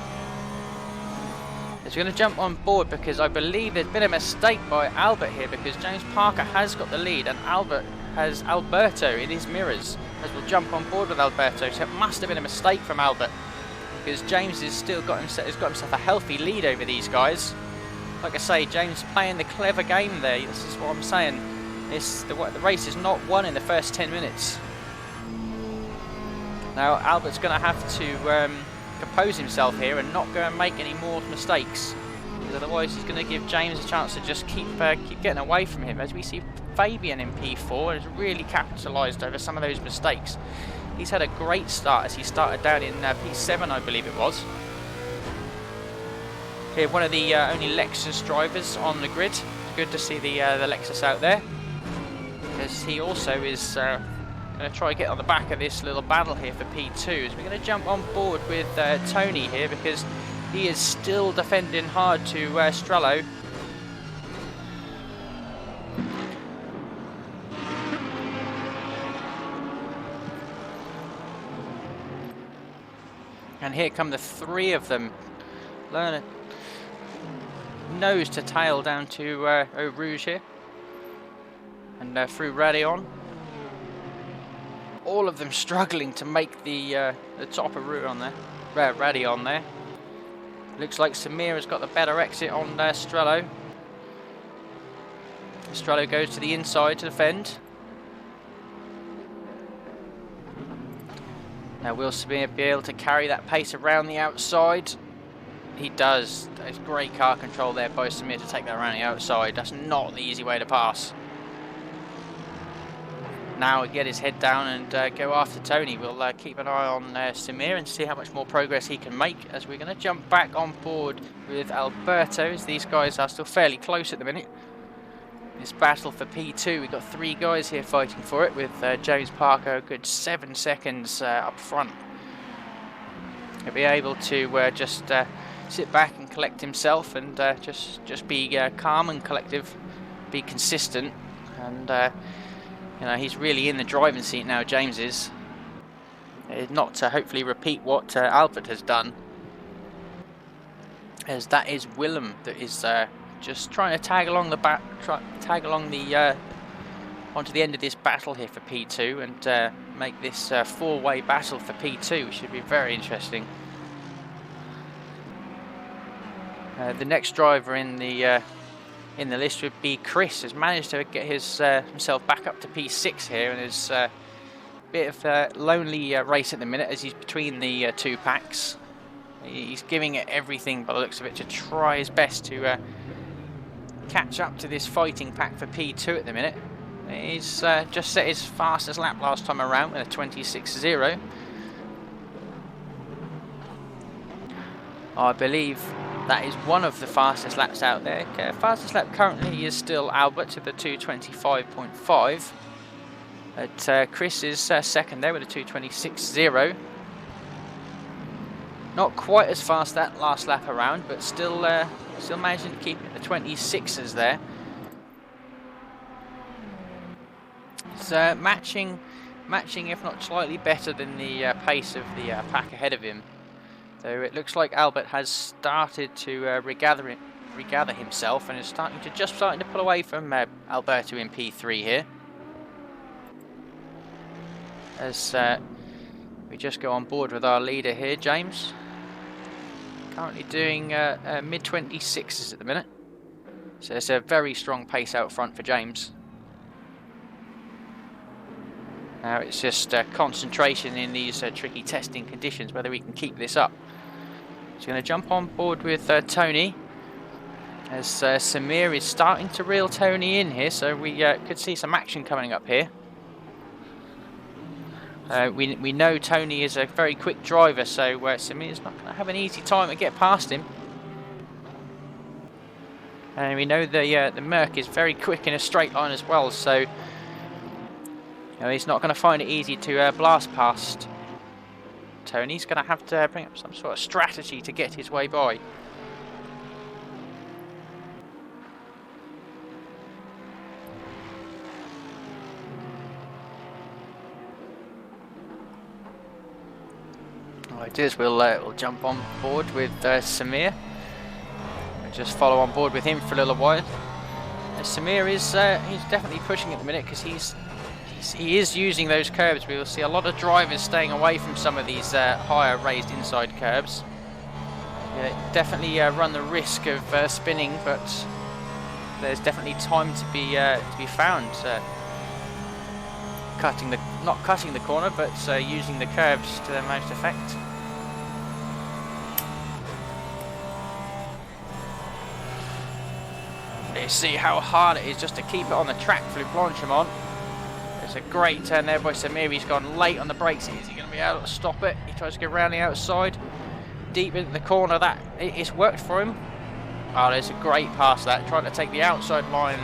S1: He's going to jump on board because I believe there's been a mistake by Albert here, because James Parker has got the lead and Albert has Alberto in his mirrors, as we'll jump on board with Alberto. So it must have been a mistake from Albert, because James has still got himself a healthy lead over these guys. Like I say, James playing the clever game there. This is what I'm saying. The race is not won in the first 10 minutes. Now Albert's going to have to compose himself here and not go and make any more mistakes, because otherwise he's going to give James a chance to just keep getting away from him. As we see, Fabian in P4 has really capitalised over some of those mistakes. He's had a great start as he started down in P7, I believe it was. Here, one of the only Lexus drivers on the grid. It's good to see the Lexus out there, because he also is going to try to get on the back of this little battle here for P2. So we're going to jump on board with Tony here, because he is still defending hard to Strello. And here come the 3 of them. Learn nose to tail down to Eau Rouge here. And through Radion. All of them struggling to make the top of Radion there. Looks like Samir has got the better exit on Strello. Strello goes to the inside to defend. Now will Samir be able to carry that pace around the outside? He does. It's great car control there by Samir to take that around the outside. That's not the easy way to pass. Now get his head down and go after Tony. We'll keep an eye on Samir and see how much more progress he can make, as we're going to jump back on board with Alberto, as these guys are still fairly close at the minute. This battle for P2, we've got 3 guys here fighting for it, with James Parker a good 7 seconds up front. He'll be able to just sit back and collect himself and just be calm and collective, be consistent, and you know, he's really in the driving seat now, James is. Not to hopefully repeat what Albert has done, as that is Willem that is just trying to tag along onto the end of this battle here for P2 and make this 4-way battle for P2, which should be very interesting. The next driver in the list would be Chris. Has managed to get himself back up to P6 here, and is a bit of a lonely race at the minute as he's between the 2 packs. He's giving it everything by the looks of it to try his best to catch up to this fighting pack for P2 at the minute. He's just set his fastest lap last time around with a 26.0. I believe that is one of the fastest laps out there. Fastest lap currently is still Albert with a 2:25.5. But Chris is second there with a 2:26.0. Not quite as fast that last lap around, but still managing to keep it at the 26s there. It's matching if not slightly better than the pace of the pack ahead of him. So it looks like Albert has started to regather himself and is starting to pull away from Alberto in P3 here. As we just go on board with our leader here, James. Currently doing mid-26s at the minute. So it's a very strong pace out front for James. Now it's just concentration in these tricky testing conditions, whether we can keep this up. So going to jump on board with Tony. as Samir is starting to reel Tony in here, so we could see some action coming up here. We know Tony is a very quick driver, so Samir's not going to have an easy time to get past him. And we know the Merc is very quick in a straight line as well, so you know, he's not going to find it easy to blast past Tony. He's going to have to bring up some sort of strategy to get his way by. What I do is we'll jump on board with Samir. We'll just follow on board with him for a little while. Samir is he's definitely pushing at the minute because he is using those curbs. We will see a lot of drivers staying away from some of these higher raised inside curbs. Yeah, definitely run the risk of spinning, but there's definitely time to be found. Not cutting the corner, but using the curbs to their most effect. You see how hard it is just to keep it on the track through Blanchimont. It's a great turn there by Samir. He's gone late on the brakes. Is he going to be able to stop it? He tries to go around the outside, deep into the corner. It's worked for him. Oh, there's a great pass that. Trying to take the outside line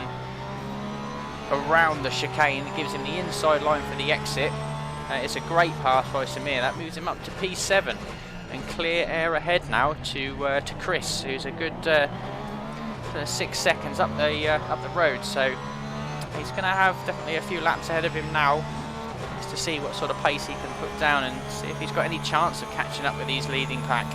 S1: around the chicane. It gives him the inside line for the exit. It's a great pass by Samir. That moves him up to P7 and clear air ahead now to Chris, who's a good 6 seconds up the road. So he's going to have definitely a few laps ahead of him now, just to see what sort of pace he can put down and see if he's got any chance of catching up with these leading pack.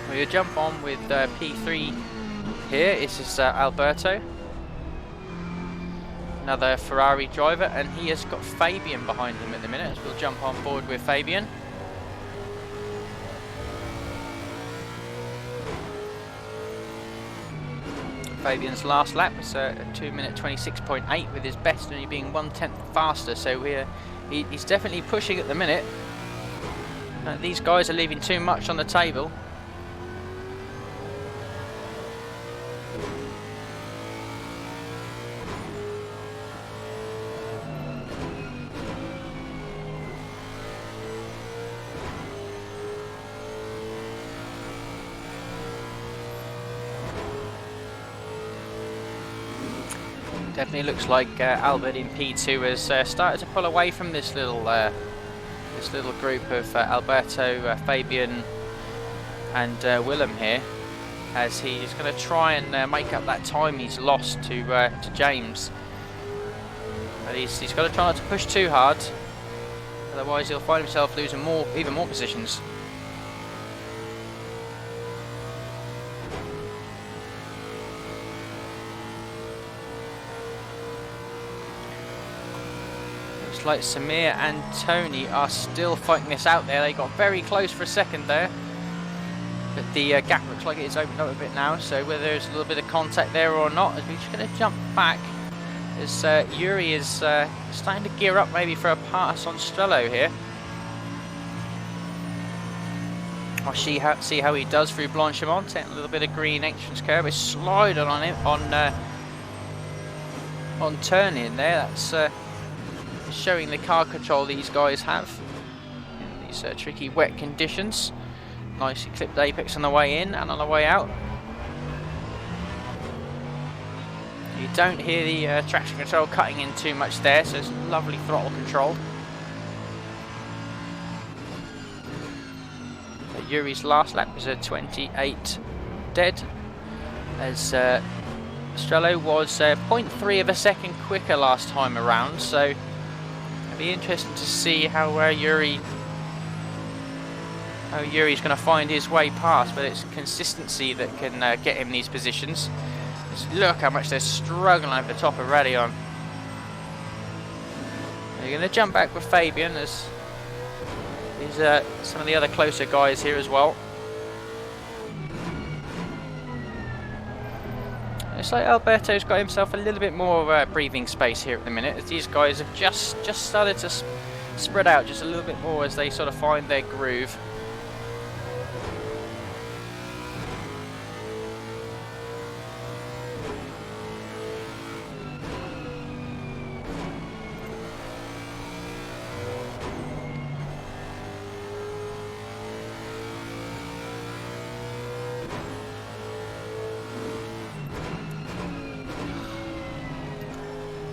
S1: We'll jump on with P3 here. This is Alberto, another Ferrari driver, and he has got Fabian behind him at the minute. So we'll jump on board with Fabian. Fabian's last lap was a 2:26.8 with his best only being 1/10 faster, so he's definitely pushing at the minute. These guys are leaving too much on the table. Definitely looks like Albert in P2 has started to pull away from this little group of Alberto, Fabian, and Willem here, as he's going to try and make up that time he's lost to James. But he's got to try not to push too hard, otherwise he'll find himself losing even more positions. Like Samir and Tony are still fighting this out there. They got very close for a second there, but the gap looks like it's opened up a bit now, so whether there's a little bit of contact there or not, as we're just going to jump back as Yuri is starting to gear up maybe for a pass on Strello here. I'll see how he does through Blanchimont, taking a little bit of green entrance curve. It's sliding on him on turn in there. That's showing the car control these guys have in these tricky wet conditions. Nicely clipped apex on the way in and on the way out. You don't hear the traction control cutting in too much there, so it's lovely throttle control. Yuri's last lap was a 28 dead, as Strello was 0.3 of a second quicker last time around, so it'll be interesting to see how Yuri's going to find his way past, but it's consistency that can get him these positions. Just look how much they're struggling over the top of Radion. They're going to jump back with Fabian, as these are some of the other closer guys here as well. It's like Alberto's got himself a little bit more breathing space here at the minute, as these guys have just started to spread out just a little bit more as they sort of find their groove.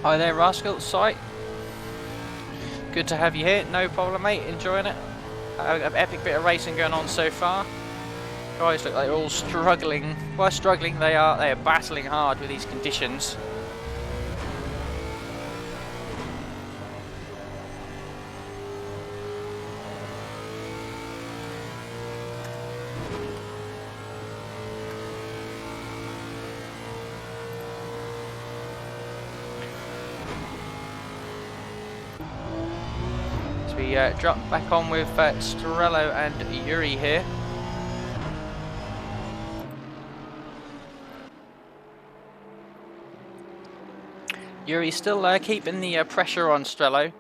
S1: Hi there, Rascal Sight. Good to have you here. No problem, mate. Enjoying it. An epic bit of racing going on so far. Guys look like they're all struggling. Well, struggling. They are battling hard with these conditions. We drop back on with Strello and Yuri here. Yuri's still keeping the pressure on Strello,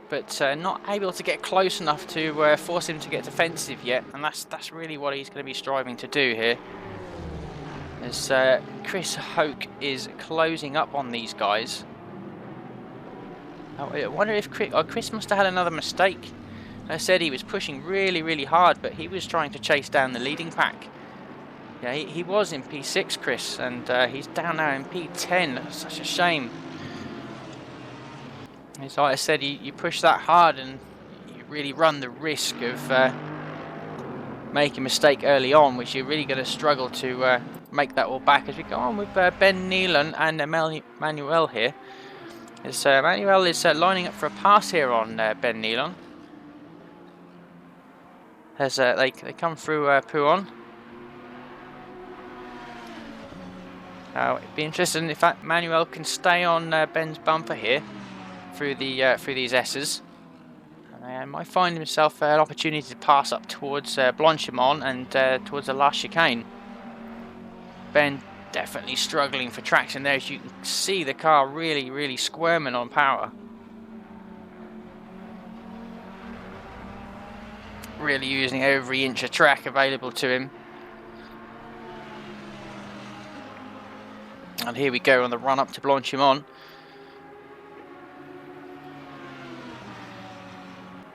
S1: but not able to get close enough to force him to get defensive yet, and that's really what he's going to be striving to do here. As Chris Hoke is closing up on these guys. I wonder if Chris must have had another mistake. I said he was pushing really hard, but he was trying to chase down the leading pack. Yeah, he was in P6, Chris, and he's down now in P10. Such a shame. It's like I said, you push that hard and you really run the risk of making a mistake early on, which you're really going to struggle to make that all back as we go on with Ben Nealon and Manuel here. As Manuel is lining up for a pass here on Ben Nealon. As they come through Pouon. It'd be interesting if that Manuel can stay on Ben's bumper here through these S's. And might find himself an opportunity to pass up towards Blanchimont and towards the last chicane. Ben definitely struggling for traction there, as you can see the car really squirming on power. Really using every inch of track available to him. And here we go on the run up to Blanchimont.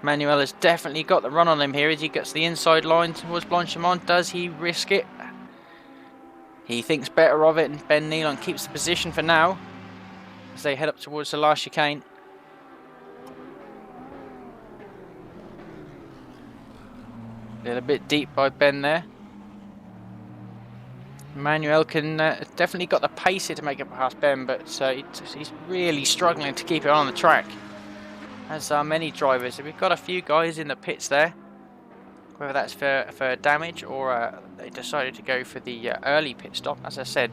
S1: Manuel has definitely got the run on him here as he gets the inside line towards Blanchimont. Does he risk it? He thinks better of it, and Ben Nealon keeps the position for now as they head up towards the last chicane. A little bit deep by Ben there. Manuel can definitely got the pace here to make it past Ben, but he's really struggling to keep it on the track. As are many drivers. We've got a few guys in the pits there. Whether that's for damage or they decided to go for the early pit stop. As I said,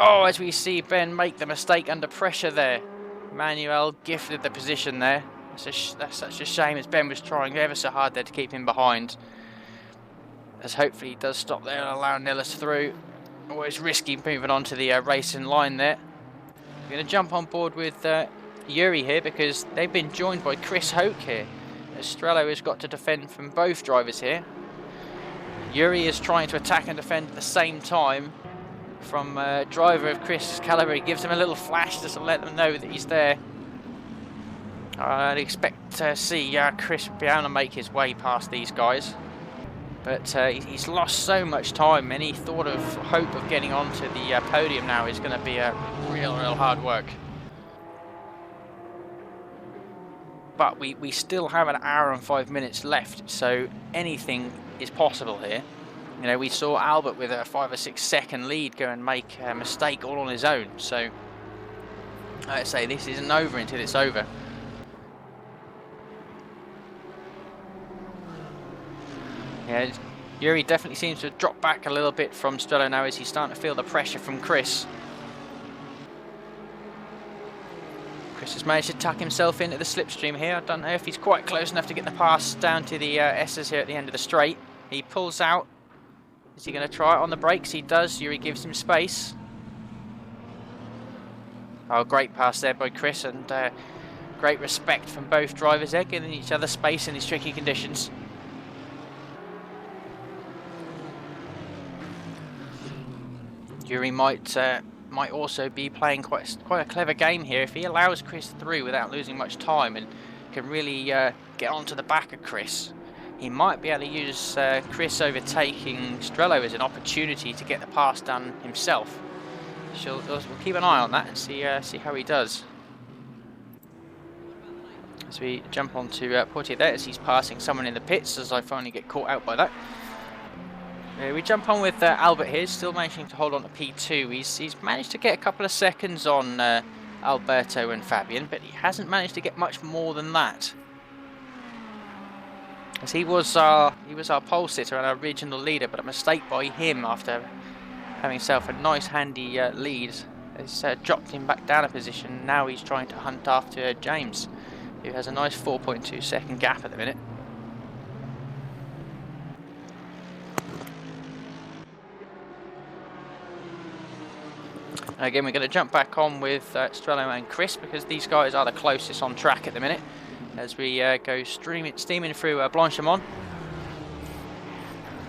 S1: as we see Ben make the mistake under pressure there. Manuel gifted the position there. That's such a shame, as Ben was trying ever so hard there to keep him behind. As hopefully he does stop there and allow Nilles through. Always risky moving on to the racing line there. We're going to jump on board with Yuri here, because they've been joined by Chris Hoke here. Strello has got to defend from both drivers here. Yuri is trying to attack and defend at the same time from driver of Chris' caliber. He gives him a little flash just to let them know that he's there. I'd expect to see Chris be able to make his way past these guys. But he's lost so much time. Any thought of hope of getting onto the podium now is going to be a real hard work. But we still have an hour and 5 minutes left, so anything is possible here. You know, we saw Albert with a 5 or 6 second lead go and make a mistake all on his own. So I'd say this isn't over until it's over. Yeah, Yuri definitely seems to have dropped back a little bit from Strello now as he's starting to feel the pressure from Chris. Chris has managed to tuck himself into the slipstream here. I don't know if he's quite close enough to get the pass down to the S's here at the end of the straight. He pulls out. Is he going to try it on the brakes? He does. Yuri gives him space. Oh, great pass there by Chris, and great respect from both drivers there, giving each other space in these tricky conditions. Yuri might also be playing quite a clever game here. If he allows Chris through without losing much time and can really get onto the back of Chris, he might be able to use Chris overtaking Strello as an opportunity to get the pass done himself. we'll keep an eye on that and see how he does. As we jump onto Portier there, as he's passing someone in the pits, as I finally get caught out by that. We jump on with Albert here, still managing to hold on to P2. He's managed to get a couple of seconds on Alberto and Fabian, but he hasn't managed to get much more than that. As he was our pole sitter and our regional leader, but a mistake by him after having himself a nice handy lead has dropped him back down a position. Now he's trying to hunt after James, who has a nice 4.2 second gap at the minute. Again, we're going to jump back on with Strello and Chris, because these guys are the closest on track at the minute, as we go steaming through Blanchimont.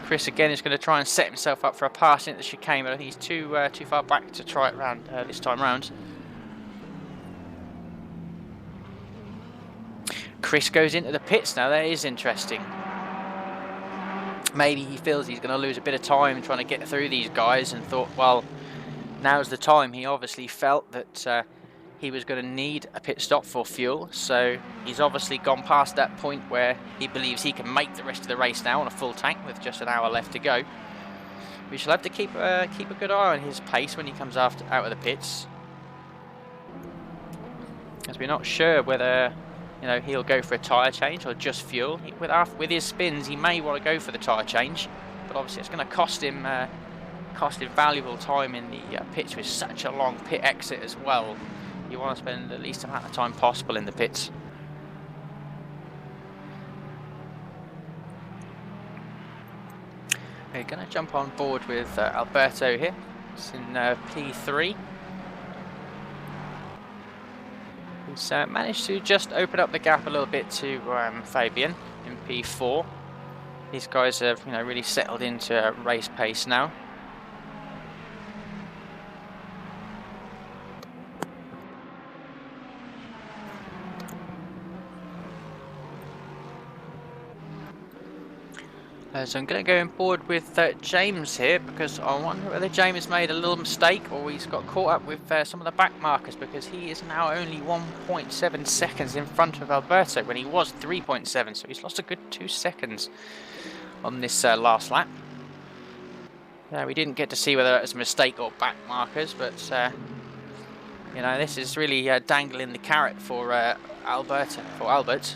S1: Chris again is going to try and set himself up for a pass into the chicane, but I think he's too far back to try it round this time round. Chris goes into the pits now. That is interesting. Maybe he feels he's going to lose a bit of time trying to get through these guys, and thought, well, now's the time. He obviously felt that he was going to need a pit stop for fuel, so he's obviously gone past that point where he believes he can make the rest of the race now on a full tank with just an hour left to go. We shall have to keep a good eye on his pace when he comes out of the pits, as we're not sure whether he'll go for a tyre change or just fuel. With his spins, he may want to go for the tyre change, but obviously it's going to cost him valuable time in the pits with such a long pit exit as well. You want to spend the least amount of time possible in the pits. We're going to jump on board with Alberto here. It's in P3. He's managed to just open up the gap a little bit to Fabian in P4. These guys have really settled into race pace now. So I'm going to go on board with James here, because I wonder whether James made a little mistake or he's got caught up with some of the back markers, because he is now only 1.7 seconds in front of Alberto when he was 3.7, so he's lost a good 2 seconds on this last lap. We didn't get to see whether it was a mistake or back markers, but this is really dangling the carrot for Albert.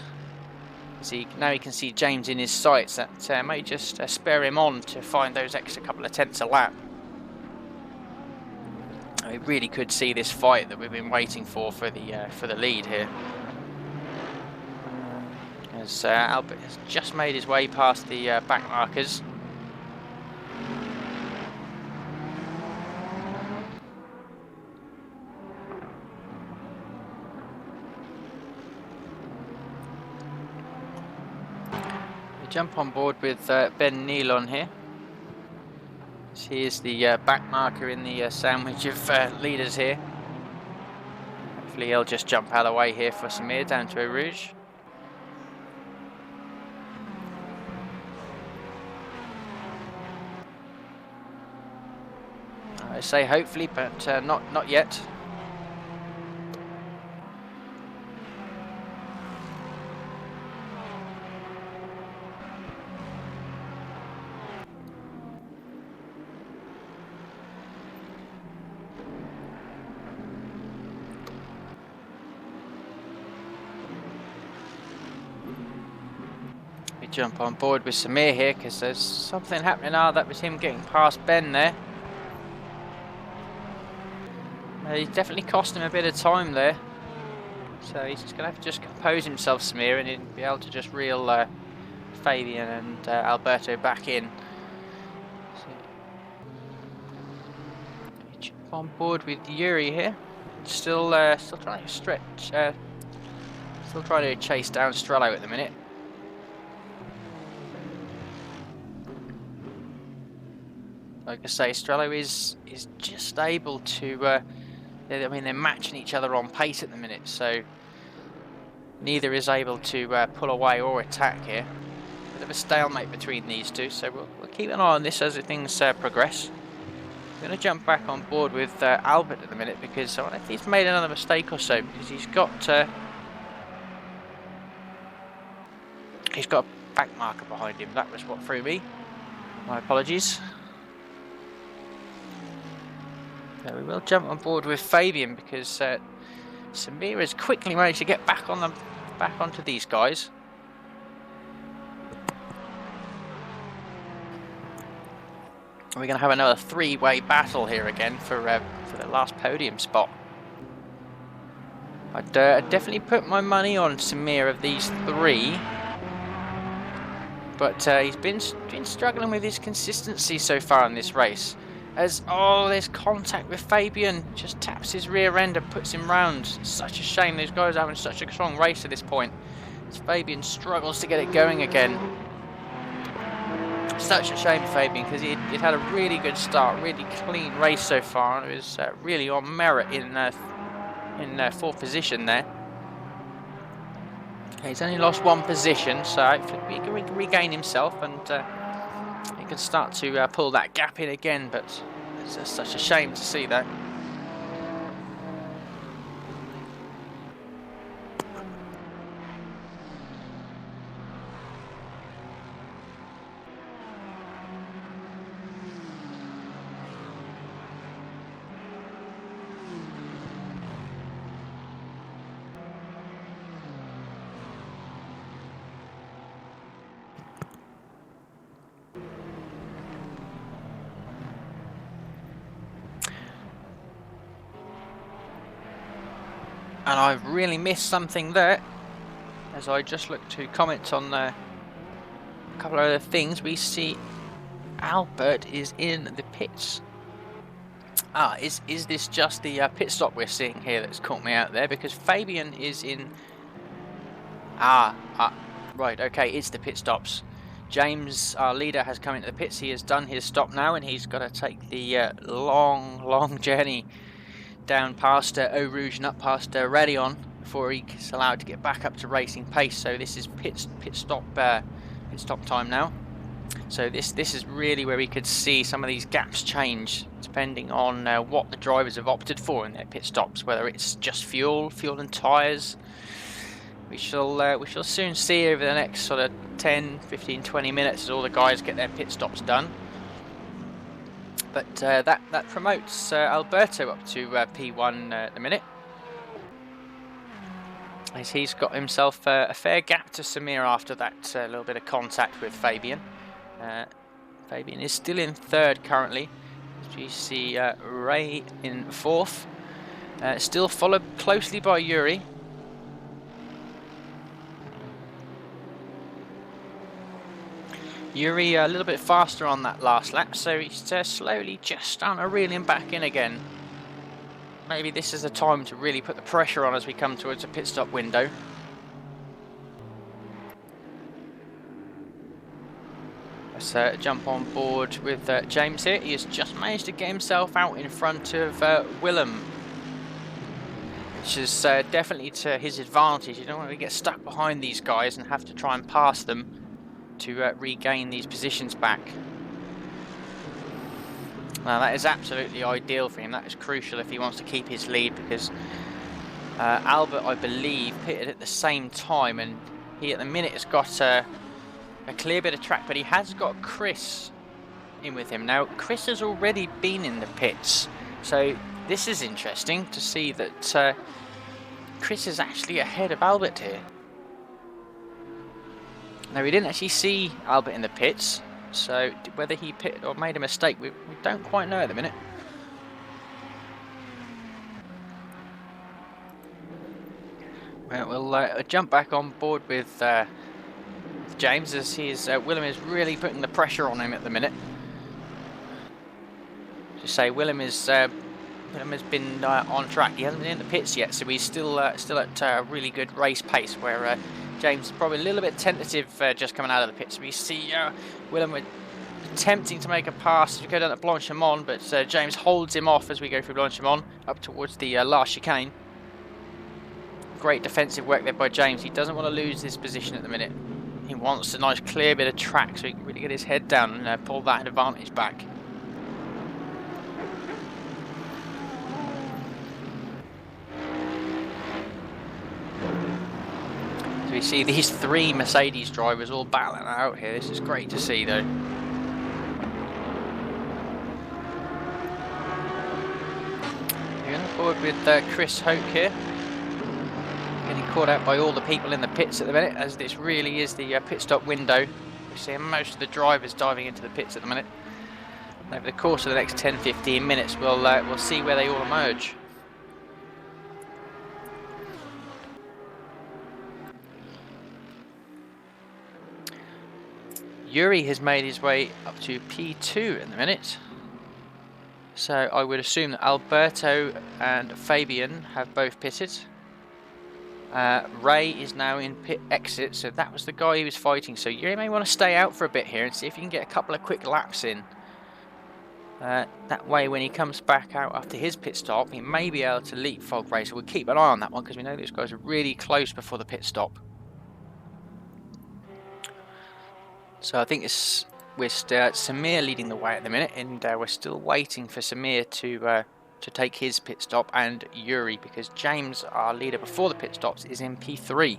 S1: Now he can see James in his sights. That may just spur him on to find those extra couple of tenths a lap. We really could see this fight that we've been waiting for the lead here. As Albert has just made his way past the back markers. Jump on board with Ben Nealon here. He is the back marker in the sandwich of leaders here. Hopefully he'll just jump out of the way here for Samir down to Eau Rouge. I say hopefully, but not yet. Jump on board with Samir here, because there's something happening now. That was him getting past Ben there. He definitely cost him a bit of time there, so he's just going to have to compose himself, Samir, and he'll be able to just reel Fabian and Alberto back in. So, jump on board with Yuri here. Still trying to stretch, still trying to chase down Strello at the minute. Like I say, Strello is just able to, they're matching each other on pace at the minute, so neither is able to pull away or attack here. Bit of a stalemate between these two, so we'll keep an eye on this as things progress.
S2: I'm going to jump back on board with Albert at the minute, because I wonder if he's made another mistake or so, because he's got a back marker behind him. That was what threw me. My apologies. So we will jump on board with Fabian, because Samir has quickly managed to get back onto these guys. We're going to have another three-way battle here again for the last podium spot. I'd definitely put my money on Samir of these three, but he's been struggling with his consistency so far in this race. As there's contact with Fabian, just taps his rear end and puts him round. Such a shame, those guys are having such a strong race at this point, as Fabian struggles to get it going again. Such a shame for Fabian, because he'd had a really good start, really clean race so far, and it was really on merit in fourth position there. He's only lost one position, so hopefully he can regain himself and he can start to pull that gap in again, but it's such a shame to see that. And I've really missed something there, as I just looked to comment on a couple of other things. We see Albert is in the pits. Is this just the pit stop we're seeing here that's caught me out there? Because Fabian is in... right, okay, it's the pit stops. James, our leader, has come into the pits. He has done his stop now, and he's got to take the long journey down past Eau Rouge and up past Radion before he's allowed to get back up to racing pace. So this is pit stop time now. So this is really where we could see some of these gaps change depending on what the drivers have opted for in their pit stops, whether it's just fuel and tyres. We shall soon see over the next sort of 10, 15, 20 minutes as all the guys get their pit stops done. But that promotes Alberto up to P1 at the minute, as he's got himself a fair gap to Samir after that little bit of contact with Fabian. Fabian is still in third currently. As you see Ray in fourth, still followed closely by Yuri. Yuri a little bit faster on that last lap, so he's slowly just starting to reel him back in again. Maybe this is a time to really put the pressure on as we come towards a pit stop window. Let's jump on board with James here. He has just managed to get himself out in front of Willem, which is definitely to his advantage. You don't want to get stuck behind these guys and have to try and pass them to regain these positions back. Now that is absolutely ideal for him. That is crucial if he wants to keep his lead, because Albert, I believe, pitted at the same time, and he at the minute has got a clear bit of track, but he has got Chris in with him. Now Chris has already been in the pits, so this is interesting to see that Chris is actually ahead of Albert here. Now, we didn't actually see Albert in the pits, so whether he pitted or made a mistake, we don't quite know at the minute. Well, we'll jump back on board with James, as Willem is really putting the pressure on him at the minute. To say, Willem has been on track. He hasn't been in the pits yet, so he's still at a really good race pace, where James is probably a little bit tentative just coming out of the pits. We see Willem attempting to make a pass to go down at Blanchimont, but James holds him off as we go through Blanchimont up towards the last chicane. Great defensive work there by James. He doesn't want to lose this position at the minute. He wants a nice clear bit of track so he can really get his head down and pull that advantage back.
S1: we see these three Mercedes drivers all battling out here. This is great to see, though. You're on board with Chris Hoke here. Getting caught out by all the people in the pits at the minute, as this really is the pit stop window. We're seeing most of the drivers diving into the pits at the minute. And over the course of the next 10-15 minutes, we'll see where they all emerge. Yuri has made his way up to P2 in the minute. So I would assume that Alberto and Fabian have both pitted. Ray is now in pit exit, so that was the guy he was fighting. So Yuri may want to stay out for a bit here and see if you can get a couple of quick laps in. That way when he comes back out after his pit stop, he may be able to leapfrog Ray. So we'll keep an eye on that one because we know these guys are really close before the pit stop. So I think it's Samir leading the way at the minute, and we're still waiting for Samir to take his pit stop, and Yuri, because James, our leader before the pit stops, is in P3.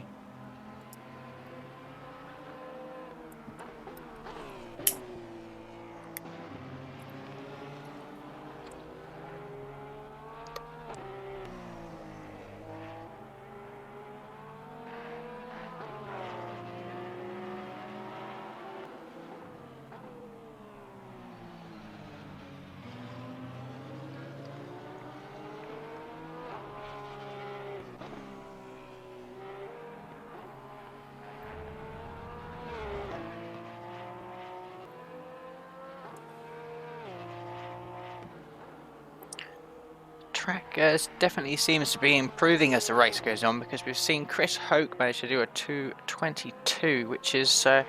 S1: Track definitely seems to be improving as the race goes on, because we've seen Chris Hoke manage to do a 2:22, which is a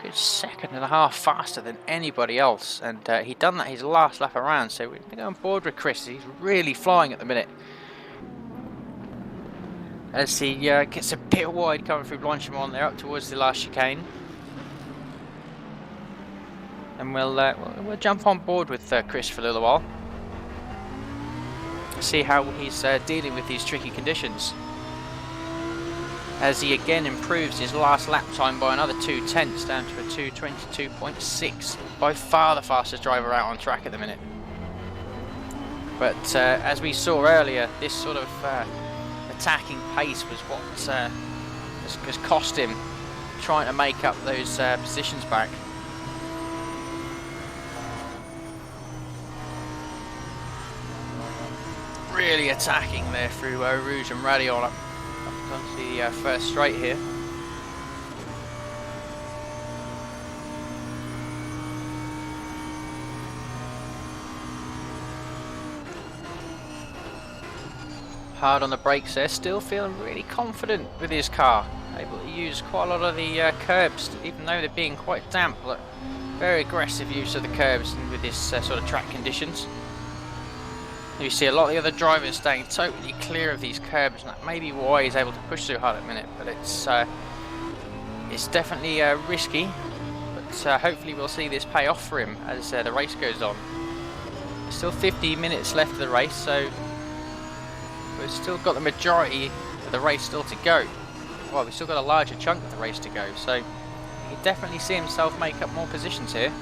S1: good second and a half faster than anybody else, and he'd done that his last lap around, so we're going to go on board with Chris. He's really flying at the minute. As he gets a bit wide coming through Blanchimont there up towards the last chicane. And we'll jump on board with Chris for a little while. See how he's dealing with these tricky conditions, as he again improves his last lap time by another 0.2 down to a 2:22.6. By far the fastest driver out on track at the minute. But as we saw earlier, this sort of attacking pace was what has cost him trying to make up those positions back. Really attacking there through Rouge and Radiol up onto the first straight here. Hard on the brakes there, still feeling really confident with his car. Able to use quite a lot of the curbs, even though they're being quite damp. But very aggressive use of the curbs with this sort of track conditions. You see a lot of the other drivers staying totally clear of these curbs, and that may be why he's able to push so hard at the minute. But it's definitely risky, but hopefully we'll see this pay off for him as the race goes on. There's still 50 minutes left of the race, so we've still got the majority of the race still to go. Well, we've still got a larger chunk of the race to go, so he can definitely see himself make up more positions here.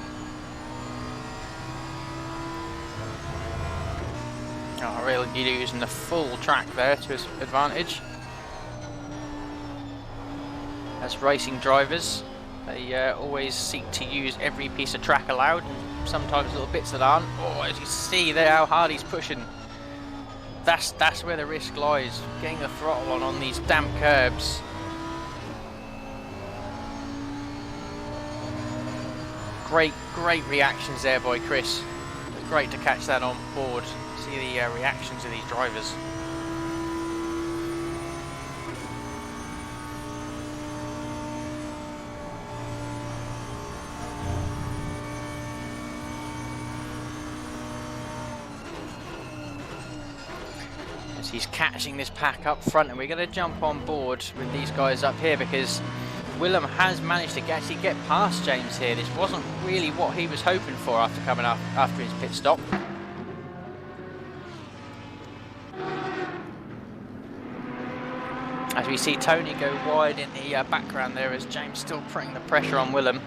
S1: Oh, really using the full track there to his advantage. As racing drivers, they always seek to use every piece of track allowed, and sometimes little bits that aren't. Oh, as you see there how hard he's pushing. That's where the risk lies, getting the throttle on these damp curbs. Great reactions there by Chris. It's great to catch that on board. See the reactions of these drivers. As he's catching this pack up front, and we're going to jump on board with these guys up here, because Willem has managed to actually get past James here. This wasn't really what he was hoping for after coming up after his pit stop. As we see Tony go wide in the background there, as James still putting the pressure on Willem.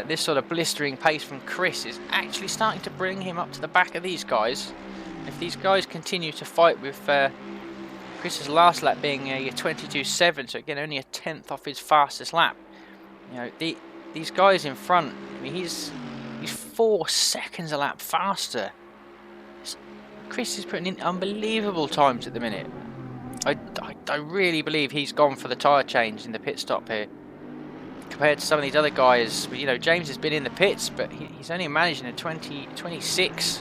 S1: This sort of blistering pace from Chris is actually starting to bring him up to the back of these guys. If these guys continue to fight with Chris's last lap being a 22.7, so again only a tenth off his fastest lap. You know, these guys in front, I mean, he's 4 seconds a lap faster. Chris is putting in unbelievable times at the minute. I really believe he's gone for the tyre change in the pit stop here. Compared to some of these other guys, you know, James has been in the pits, but he's only managing a 26.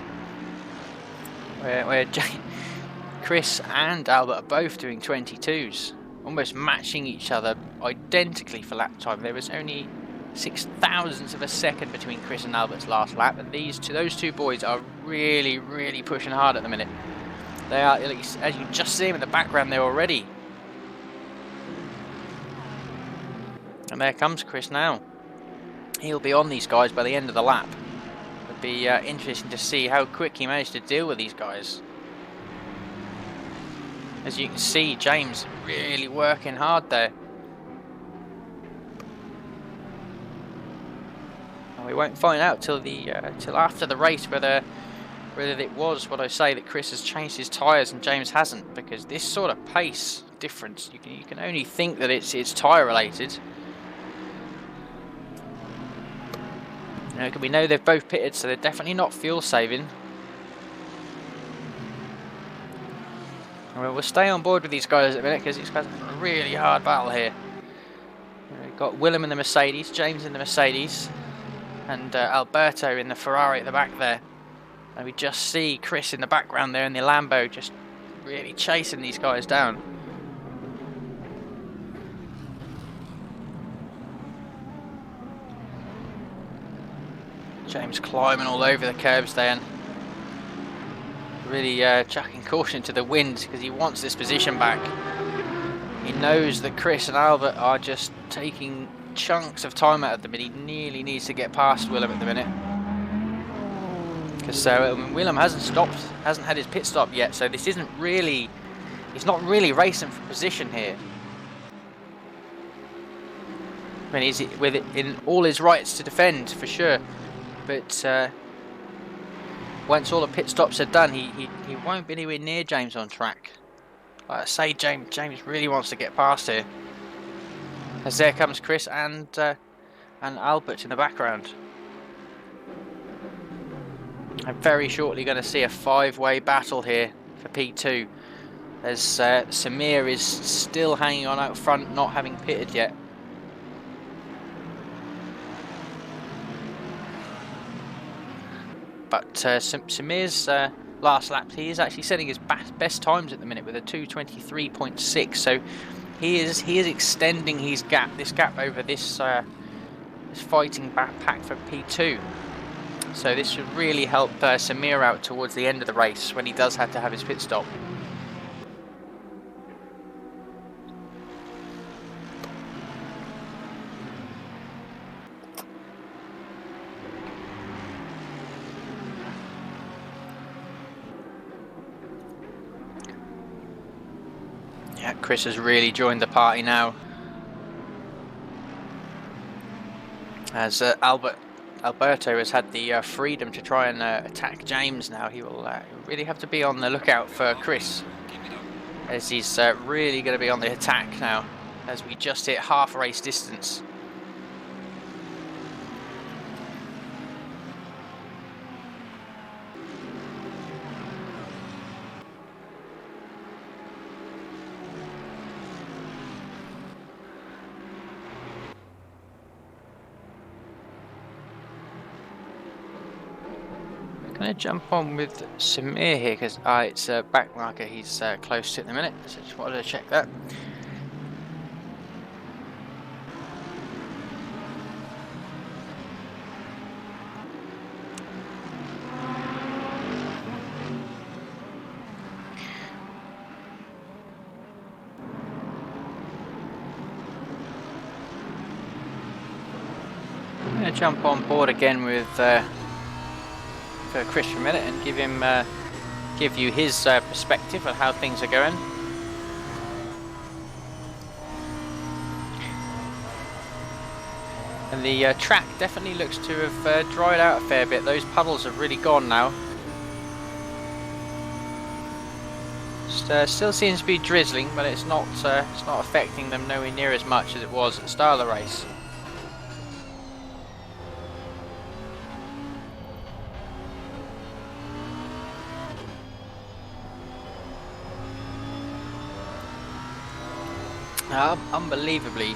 S1: Where Chris and Albert are both doing 22s, almost matching each other identically for lap time. There was only 0.06 of a second between Chris and Albert's last lap, and those two boys are really, really pushing hard at the minute. They are, as you just see them in the background there already. And there comes Chris now. He'll be on these guys by the end of the lap. It'll be interesting to see how quick he managed to deal with these guys. As you can see, James really working hard there. And we won't find out till after the race whether it was what I say, that Chris has changed his tyres and James hasn't, because this sort of pace difference, you can only think that it's tyre related. We know they've both pitted, so they're definitely not fuel saving. We'll stay on board with these guys at a minute, because these guys are a really hard battle here. We've got Willem in the Mercedes, James in the Mercedes, and Alberto in the Ferrari at the back there. And we just see Chris in the background there in the Lambo, just really chasing these guys down. James climbing all over the curbs there, and really chucking caution to the wind, because he wants this position back. He knows that Chris and Albert are just taking chunks of time out of them, and he nearly needs to get past Willem at the minute. Because Willem hasn't had his pit stop yet, so this isn't really, he's not really racing for position here. I mean, he's with it in all his rights to defend for sure, but once all the pit stops are done, he won't be anywhere near James on track. Like I say, James really wants to get past here. As there comes Chris and Albert in the background. I'm very shortly going to see a 5-way battle here for P2, as Samir is still hanging on out front, not having pitted yet. But Samir's last lap, he is actually setting his best times at the minute with a 2:23.6. So he is extending this gap over this fighting back pack for P2. So this should really help Samir out towards the end of the race when he does have to have his pit stop. Yeah, Chris has really joined the party now. As Alberto has had the freedom to try and attack James now, he will really have to be on the lookout for Chris, as he's really going to be on the attack now, as we just hit half race distance. Going to jump on with Samir here, because it's a back marker he's close to at the minute, so just wanted to check that. I'm going to jump on board again with Chris for a minute and give him give you his perspective on how things are going. And the track definitely looks to have dried out a fair bit. Those puddles have really gone now. Still seems to be drizzling, but it's not affecting them nowhere near as much as it was at the start of the race. Unbelievably,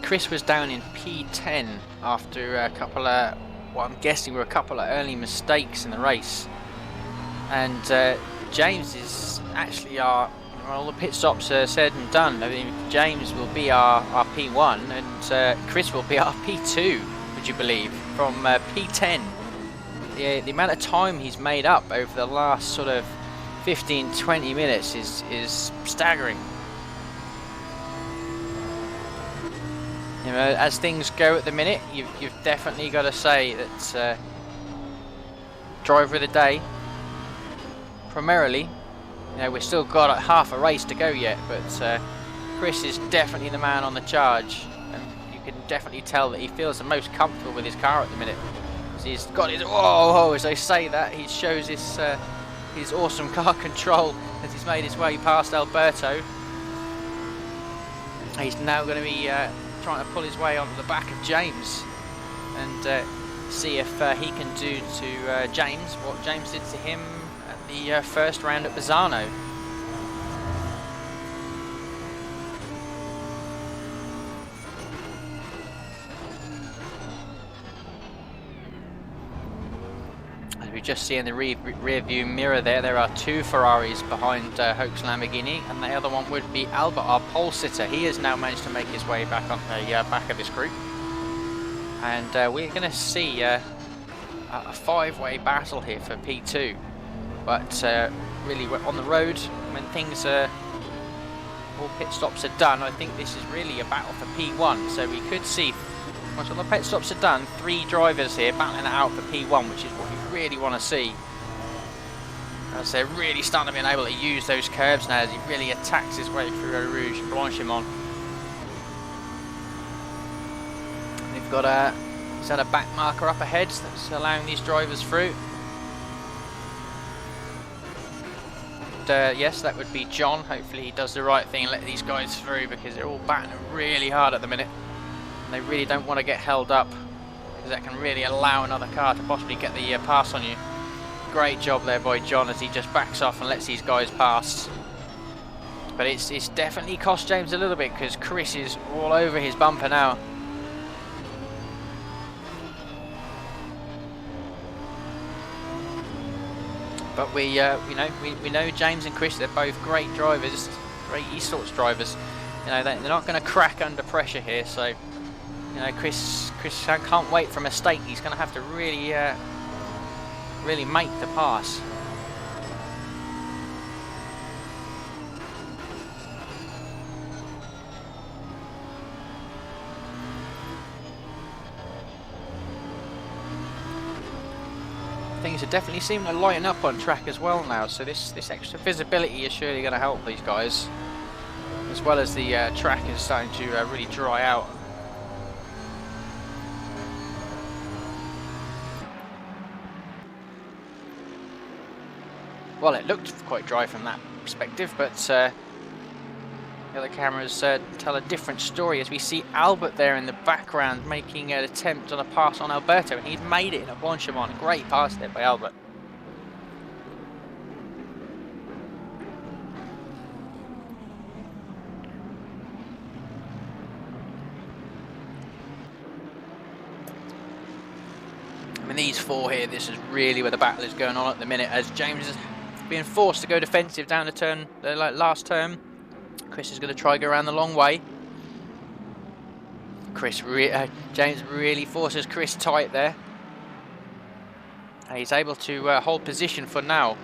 S1: Chris was down in P10 after a couple of, what I'm guessing were a couple of early mistakes in the race. And James is actually when all the pit stops are said and done, I mean, James will be our P1 and Chris will be our P2, would you believe, from P10. The amount of time he's made up over the last sort of 15-20 minutes is staggering. You know, as things go at the minute, you've definitely got to say that driver of the day, primarily, you know, we've still got half a race to go yet, but Chris is definitely the man on the charge, and you can definitely tell that he feels the most comfortable with his car at the minute. He's got his, whoa, as they say that, he shows his awesome car control as he's made his way past Alberto. He's now going to be trying to pull his way onto the back of James and see if he can do to James what James did to him at the first round at Bazzano. As we just see in the rear view mirror there are two Ferraris behind Hoke's Lamborghini, and the other one would be Albert, our pole sitter. He has now managed to make his way back on the back of this group, and we're going to see a five-way battle here for P2. But really, we're on the road when things all pit stops are done. I think this is really a battle for P1, so we could see, once all the pit stops are done, 3 drivers here battling it out for P1, which is what we really want to see. As they're really starting to be able to use those curves now as he really attacks his way through Eau Rouge and Blanchimont. We've got he's had a back marker up ahead that's allowing these drivers through. And, yes, that would be John. Hopefully he does the right thing and let these guys through, because they're all battling really hard at the minute. And they really don't want to get held up, because that can really allow another car to possibly get the pass on you. Great job there by John as he just backs off and lets these guys pass. But it's definitely cost James a little bit, because Chris is all over his bumper now. But we know James and Chris, they're both great drivers, great eSports drivers. You know, they're not going to crack under pressure here, so you know, Chris can't wait for a mistake. He's going to have to really make the pass. Things are definitely seeming to lighten up on track as well now, so this extra visibility is surely going to help these guys, as well as the track is starting to really dry out. Well, it looked quite dry from that perspective, but the other cameras tell a different story, as we see Albert there in the background making an attempt on a pass on Alberto, and he's made it in a Blanchimont. Great pass there by Albert. I mean, these 4 here, this is really where the battle is going on at the minute, as James is being forced to go defensive down the turn, the last turn. Chris is going to try to go around the long way. James really forces Chris tight there. And he's able to hold position for now.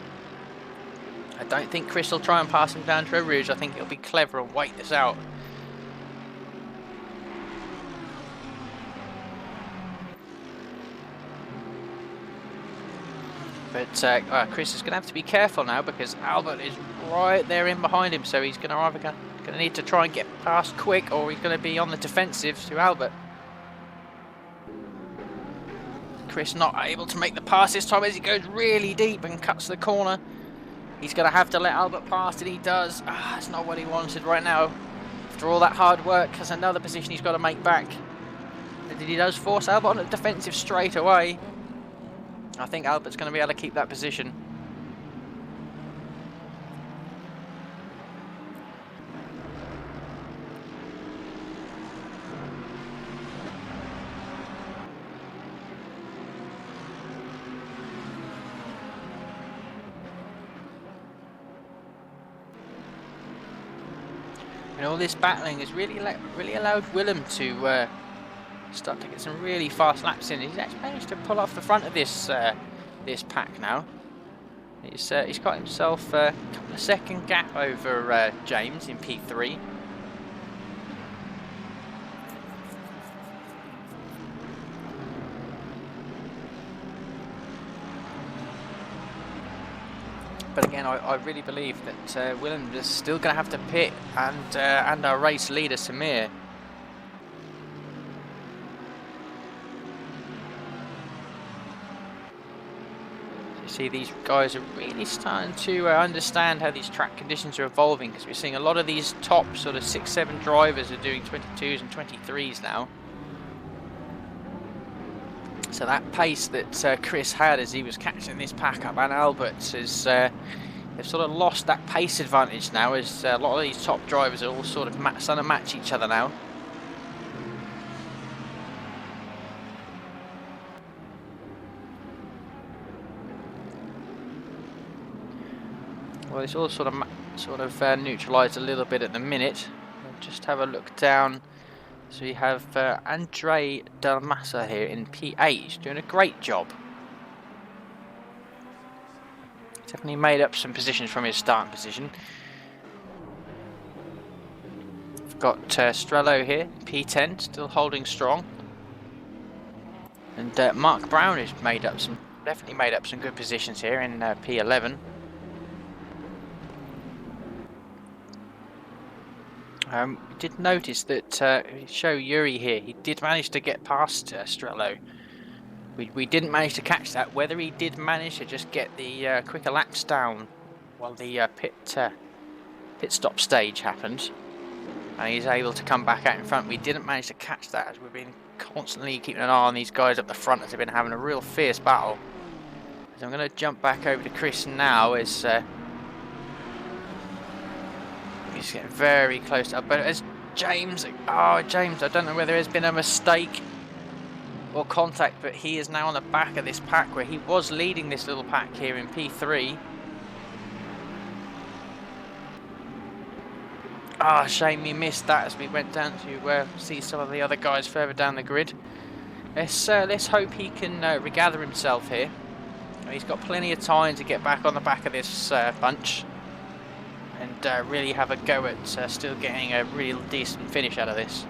S1: I don't think Chris will try and pass him down to Eau Rouge. I think he'll be clever and wait this out. But Chris is going to have to be careful now, because Albert is right there in behind him, so he's going to either going to need to try and get past quick, or he's going to be on the defensive to Albert. Chris not able to make the pass this time as he goes really deep and cuts the corner. He's going to have to let Albert pass, and he does. That's not what he wanted right now. After all that hard work, there's another position he's got to make back. And he does force Albert on the defensive straight away. I think Albert's going to be able to keep that position. And all this battling has really allowed Willem to start to get some really fast laps in. He's actually managed to pull off the front of this this pack now. He's got himself a couple of second gap over James in P3. But again, I really believe that Willem is still going to have to pit, and our race leader Samir. You see, these guys are really starting to understand how these track conditions are evolving, because we're seeing a lot of these top sort of 6-7 drivers are doing 22s and 23s now. So that pace that Chris had as he was catching this pack up, and Albert is they've sort of lost that pace advantage now, as a lot of these top drivers are all sort of starting to match each other now. Well, it's all sort of neutralised a little bit at the minute. We'll just have a look down. So you have Andre Dalmassa here in P8. He's doing a great job. Definitely made up some positions from his starting position. We've got Strello here, P10, still holding strong. And Mark Brown has definitely made up some good positions here in P11. We did notice that show Yuri here, he did manage to get past Strello. We didn't manage to catch that, whether he did manage to just get the quicker laps down while the pit stop stage happened, and he's able to come back out in front. We didn't manage to catch that, as we've been constantly keeping an eye on these guys up the front, as they've been having a real fierce battle. So I'm going to jump back over to Chris now, as he's getting very close up. But as James, James, I don't know whether there's been a mistake or contact, but he is now on the back of this pack, where he was leading this little pack here in P3. Shame we missed that, as we went down to see some of the other guys further down the grid. Let's hope he can regather himself here. He's got plenty of time to get back on the back of this bunch, and really have a go at still getting a real decent finish out of this.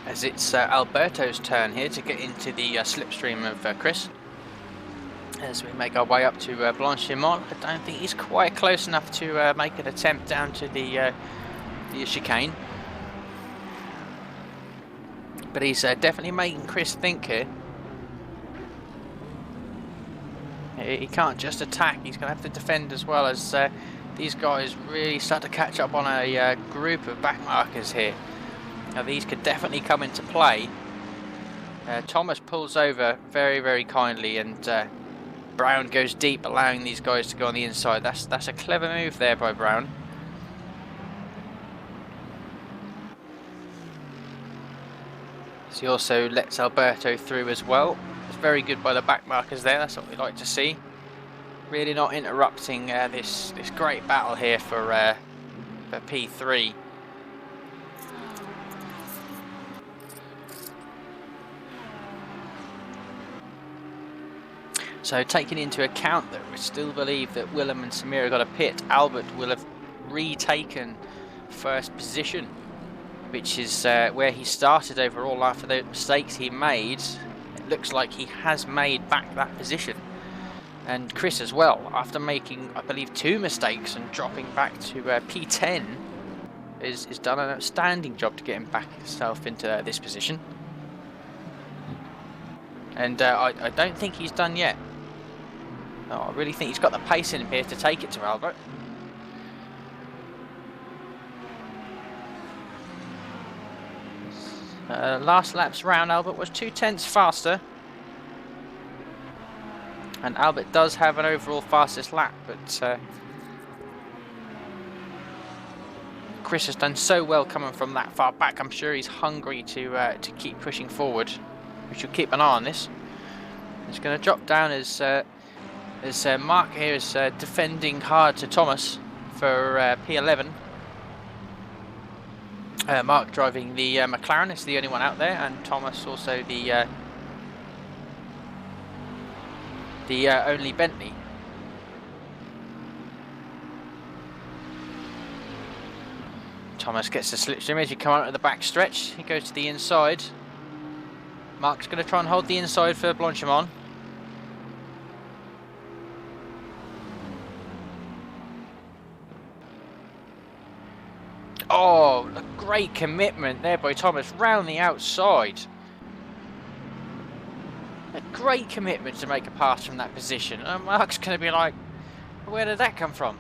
S1: As it's Alberto's turn here to get into the slipstream of Chris. As we make our way up to Blanchimont, I don't think he's quite close enough to make an attempt down to the chicane. But he's definitely making Chris think here. He can't just attack, he's going to have to defend as well, as these guys really start to catch up on a group of backmarkers here. Now these could definitely come into play. Thomas pulls over very, very kindly, and Brown goes deep, allowing these guys to go on the inside. That's a clever move there by Brown. So he also lets Alberto through as well. It's very good by the backmarkers there. That's what we like to see. Really not interrupting this great battle here for P3. So taking into account that we still believe that Willem and Samir have got a pit, Albert will have retaken first position, which is where he started overall after the mistakes he made. It looks like he has made back that position. And Chris as well, after making, I believe, 2 mistakes and dropping back to P10, is done an outstanding job to get him back himself into this position. And I don't think he's done yet. No, I really think he's got the pace in him here to take it to Albert. Last lap's round, Albert was 2/10 faster. And Albert does have an overall fastest lap, but Chris has done so well coming from that far back. I'm sure he's hungry to keep pushing forward. We should keep an eye on this. He's going to drop down as Mark here is defending hard to Thomas for P11. Mark driving the McLaren is the only one out there, and Thomas also the only Bentley. Thomas gets the slipstream as you come out of the back stretch. He goes to the inside. Mark's going to try and hold the inside for Blanchimont. Oh, a great commitment there by Thomas round the outside. A great commitment to make a pass from that position. And Mark's going to be like, where did that come from?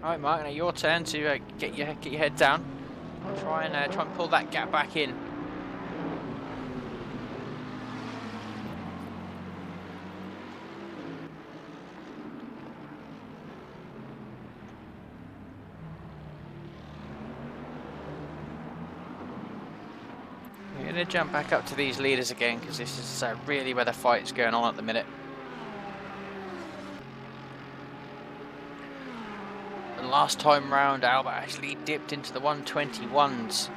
S1: Alright, Mark, now your turn to get your head down. Try and pull that gap back in. We're going to jump back up to these leaders again, because this is really where the fight's going on at the minute. And last time round, Albert actually dipped into the 121s,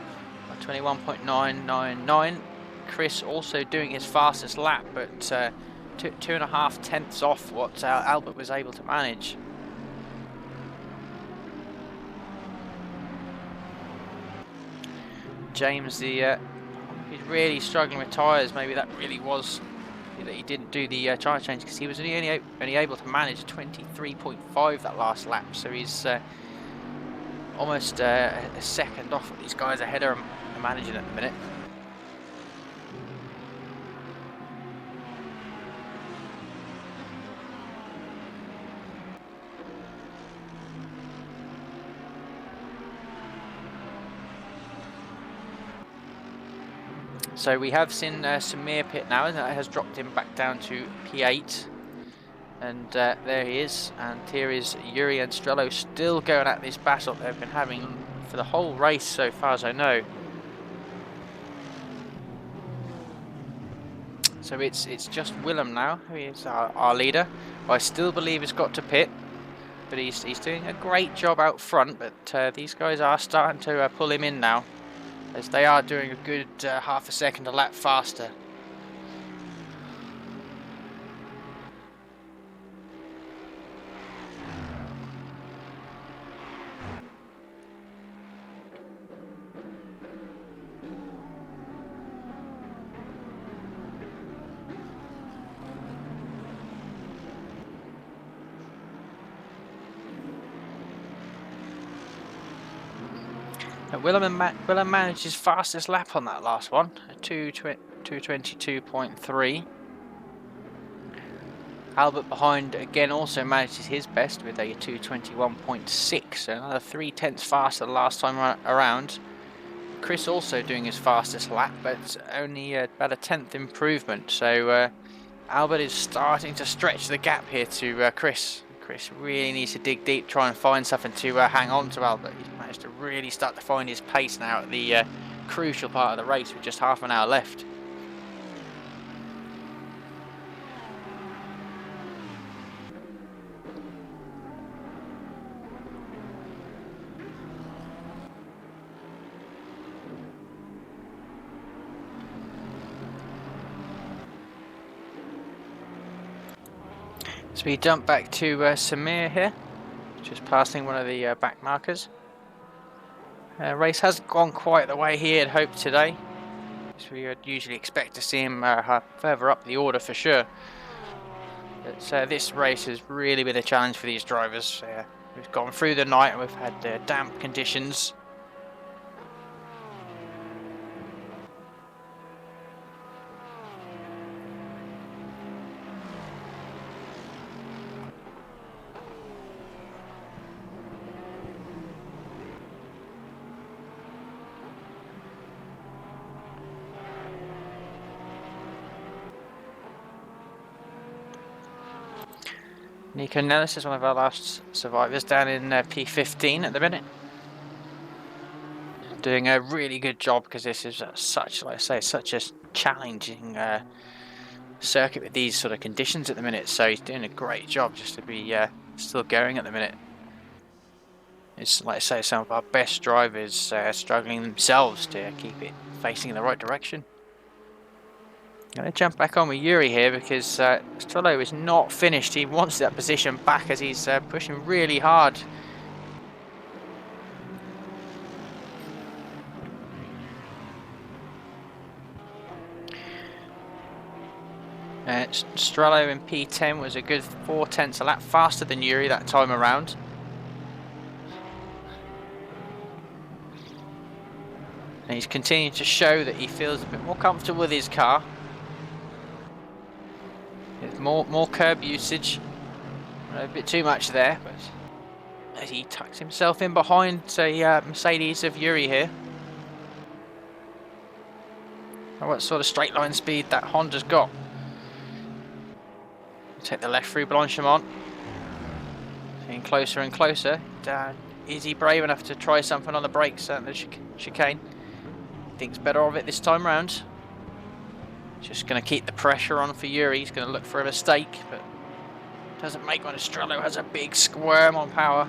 S1: 121.999. Chris also doing his fastest lap, but 2.5 tenths off what Albert was able to manage. James, he's really struggling with tyres. Maybe that really was that he didn't do the tyre change, because he was only able to manage 23.5 that last lap. So he's almost a second off what these guys ahead are managing at the minute. So we have seen Samir pit now, and that has dropped him back down to P8. And there he is. And here is Yuri and Strello still going at this battle they've been having for the whole race so far as I know. So it's just Willem now, who is our leader. I still believe he's got to pit, but he's doing a great job out front. But these guys are starting to pull him in now, as they are doing a good half a second a lap faster. Willem managed his fastest lap on that last one, 2:22.3. Albert behind again also manages his best with a 2:21.6, so another 3 tenths faster the last time around. Chris also doing his fastest lap, but only about a tenth improvement. So Albert is starting to stretch the gap here to Chris. Chris really needs to dig deep, try and find something to hang on to Albert. He's managed to really start to find his pace now at the crucial part of the race with just half an hour left. So we jump back to Samir here, just passing one of the back markers. Race hasn't gone quite the way he had hoped today. So we would usually expect to see him further up the order for sure. But this race has really been a challenge for these drivers. We've gone through the night and we've had damp conditions. Nico Nellis is one of our last survivors down in P15 at the minute. Doing a really good job because this is such a challenging circuit with these sort of conditions at the minute. So he's doing a great job just to be still going at the minute. It's like I say, some of our best drivers struggling themselves to keep it facing in the right direction. I'm going to jump back on with Yuri here because Strello is not finished. He wants that position back as he's pushing really hard. Strello in P10 was a good 4/10 a lap faster than Yuri that time around. And he's continuing to show that he feels a bit more comfortable with his car. There's more curb usage. A bit too much there, but as he tucks himself in behind a Mercedes of Yuri here. Oh, what sort of straight line speed that Honda's got. Take the left through Blanchimont. Getting closer and closer. Is he brave enough to try something on the brakes at the chicane? Thinks better of it this time round. Just going to keep the pressure on for Yuri. He's going to look for a mistake, but doesn't make one. Strello has a big squirm on power.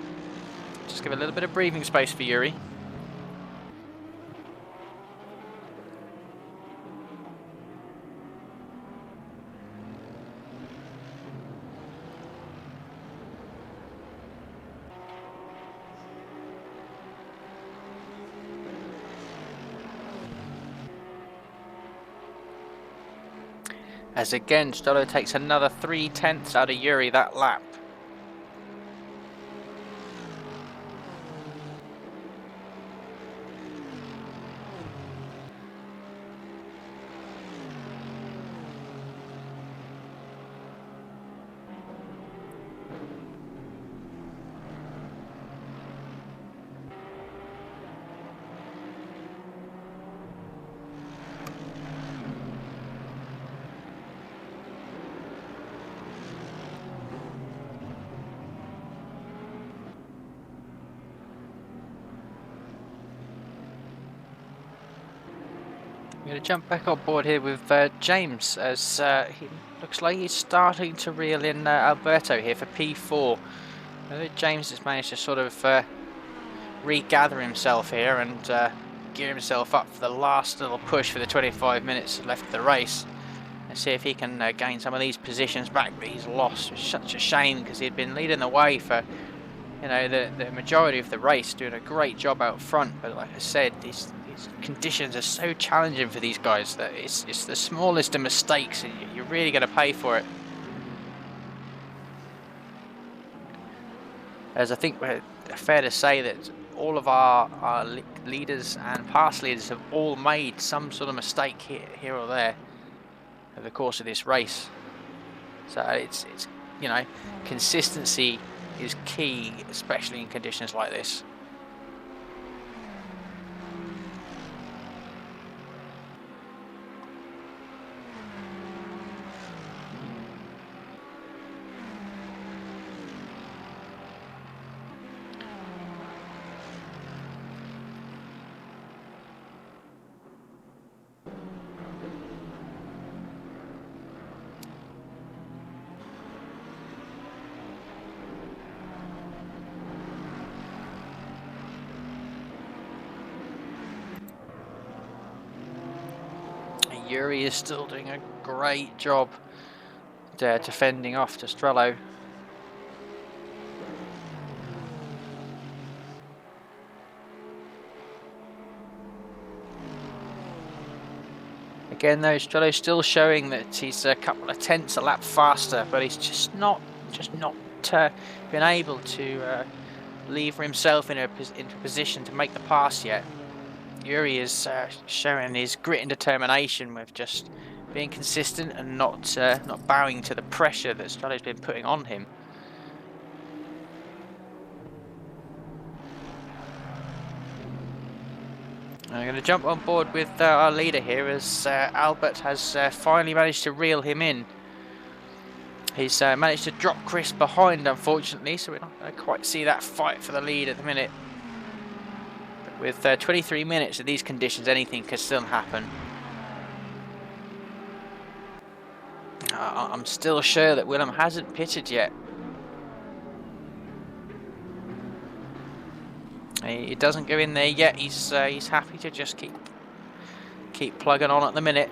S1: Just give a little bit of breathing space for Yuri. As again, Strello takes another 3/10 out of Yuri that lap. I'm going to jump back on board here with James as he looks like he's starting to reel in Alberto here for P4. James has managed to sort of regather himself here and gear himself up for the last little push for the 25 minutes left of the race. And see if he can gain some of these positions back that he's lost. It's such a shame because he'd been leading the way for the majority of the race, doing a great job out front. But like I said, these conditions are so challenging for these guys that it's the smallest of mistakes and you're really going to pay for it. As I think we're fair to say that all of our leaders and past leaders have all made some sort of mistake here or there over the course of this race. So it's consistency is key, especially in conditions like this. Yuri is still doing a great job defending off to Strello. Again though, Strello's still showing that he's a couple of tenths a lap faster, but he's just not been able to lever himself into a position to make the pass yet. Yuri is showing his grit and determination with just being consistent and not bowing to the pressure that Strello's been putting on him. I'm going to jump on board with our leader here as Albert has finally managed to reel him in. He's managed to drop Chris behind, unfortunately, so we're not going to quite see that fight for the lead at the minute. But with 23 minutes of these conditions, anything can still happen. I'm still sure that Willem hasn't pitted yet. He doesn't go in there yet. He's happy to just keep plugging on at the minute.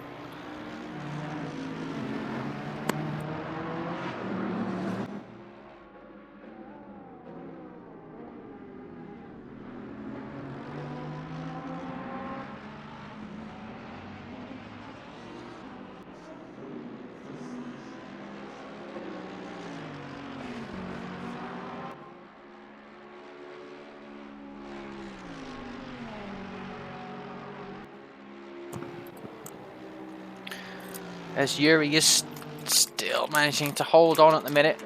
S1: As Yuri is still managing to hold on at the minute.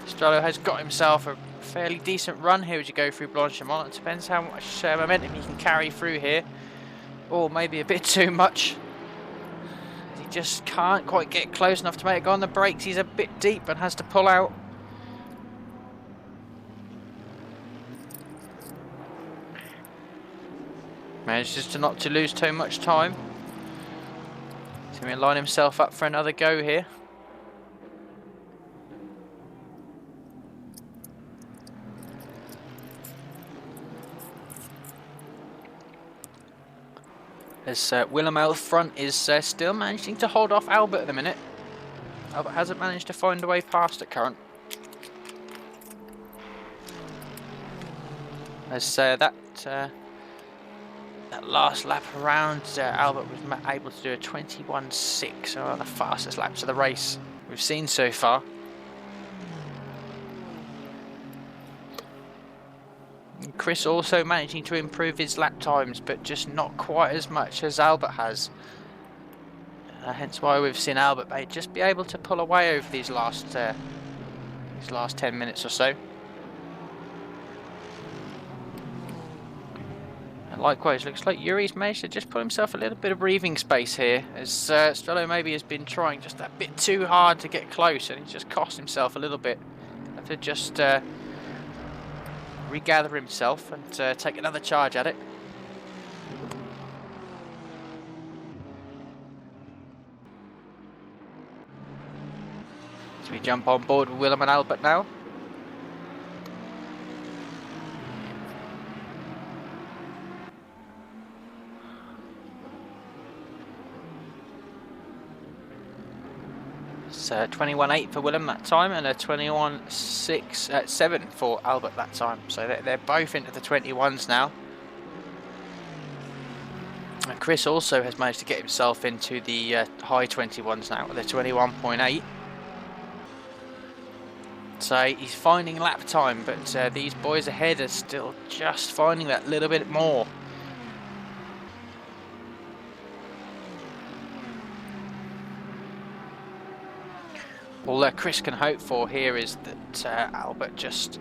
S1: Strello has got himself a fairly decent run here as you go through Blanchimont. It depends how much momentum he can carry through here. Or maybe a bit too much. He just can't quite get close enough to make it go on the brakes. He's a bit deep and has to pull out. Manages to not to lose too much time. He's going to line himself up for another go here. As Willem out front is still managing to hold off Albert at the minute. Albert hasn't managed to find a way past at current. As that last lap around, Albert was able to do a 21.6, so one of the fastest laps of the race we've seen so far. And Chris also managing to improve his lap times, but just not quite as much as Albert has. Hence why we've seen Albert just be able to pull away over these last 10 minutes or so. And likewise, looks like Yuri's managed to just put himself a little bit of breathing space here, as Strello maybe has been trying just a bit too hard to get close, and he's just cost himself a little bit. Have to just regather himself and take another charge at it. So we jump on board with Willem and Albert now. It's 21.8 for Willem that time and a 21.7 for Albert that time. So they're both into the 21s now. And Chris also has managed to get himself into the high 21s now with a 21.8. So he's finding lap time, but these boys ahead are still just finding that little bit more. All Chris can hope for here is that Albert just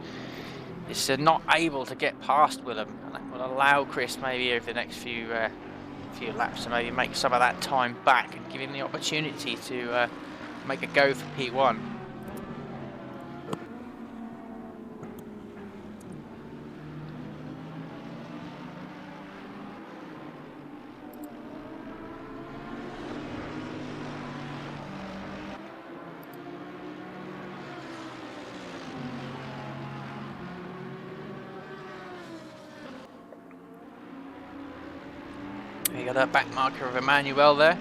S1: is not able to get past Willem, and that will allow Chris maybe over the next few laps to maybe make some of that time back and give him the opportunity to make a go for P1. You got that back marker of Emmanuel there.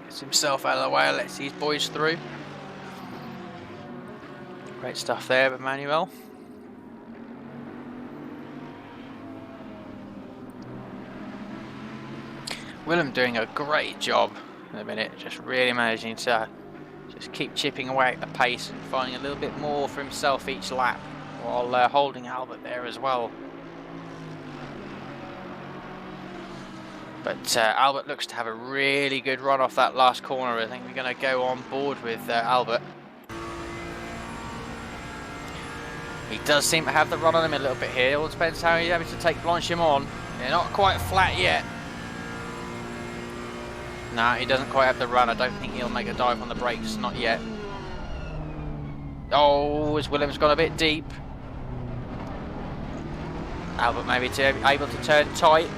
S1: Gets himself out of the way and lets these boys through. Great stuff there, Emmanuel. Willem doing a great job in a minute, just really managing to just keep chipping away at the pace and finding a little bit more for himself each lap, while holding Albert there as well. But Albert looks to have a really good run off that last corner. I think we're going to go on board with Albert. He does seem to have the run on him a little bit here. It all depends how he's having to take Blanchimont. They're not quite flat yet. No, he doesn't quite have the run. I don't think he'll make a dive on the brakes, not yet. Oh, as Willem's gone a bit deep. Albert maybe able to turn tight.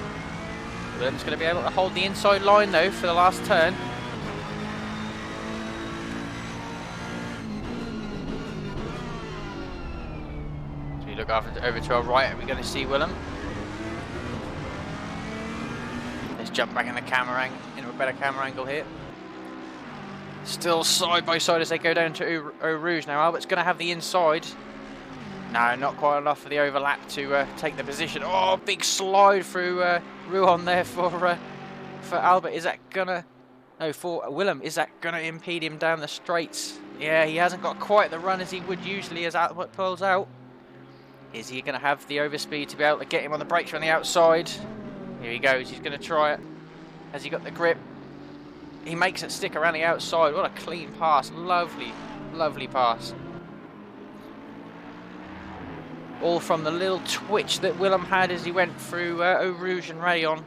S1: Willem's going to be able to hold the inside line though for the last turn. So we look over to our right, and we're going to see Willem. Let's jump back in the camera into a better camera angle here. Still side by side as they go down to Eau Rouge now. Albert's going to have the inside. No, not quite enough for the overlap to take the position. Oh, big slide through Rouen there for Albert. Is that gonna? No, for Willem. Is that gonna impede him down the straights? Yeah, he hasn't got quite the run as he would usually as Albert pulls out. Is he gonna have the overspeed to be able to get him on the brakes from the outside? Here he goes. He's gonna try it. Has he got the grip? He makes it stick around the outside. What a clean pass. Lovely, lovely pass. All from the little twitch that Willem had as he went through Eau Rouge and Rayon.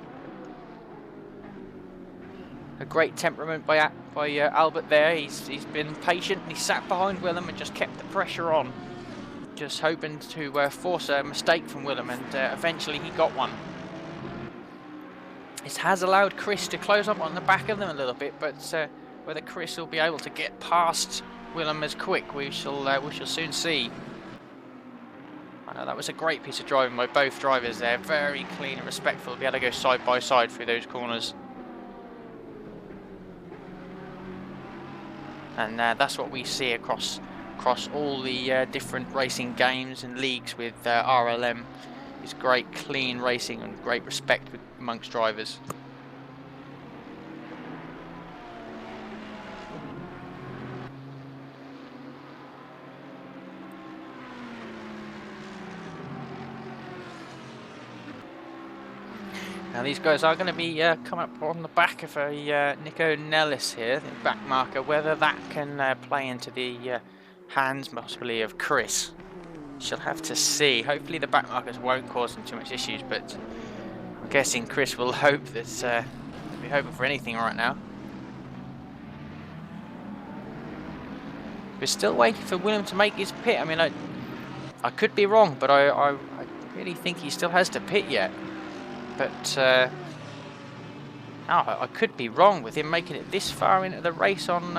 S1: A great temperament by Albert there. He's been patient and he sat behind Willem and just kept the pressure on. Just hoping to force a mistake from Willem, and eventually he got one. This has allowed Chris to close up on the back of them a little bit, but whether Chris will be able to get past Willem as quick, we shall soon see. I know that was a great piece of driving by both drivers there. Very clean and respectful to be able to go side by side through those corners. And that's what we see across all the different racing games and leagues with RLM. It's great clean racing and great respect amongst drivers. Now these guys are going to be come up on the back of a Nico Nellis here, the back marker. Whether that can play into the hands possibly of Chris, she'll have to see. Hopefully the back markers won't cause them too much issues, but I'm guessing Chris will hope that they'll be hoping for anything right now. We're still waiting for Willem to make his pit. I mean, I could be wrong, but I really think he still has to pit yet. But I could be wrong with him making it this far into the race on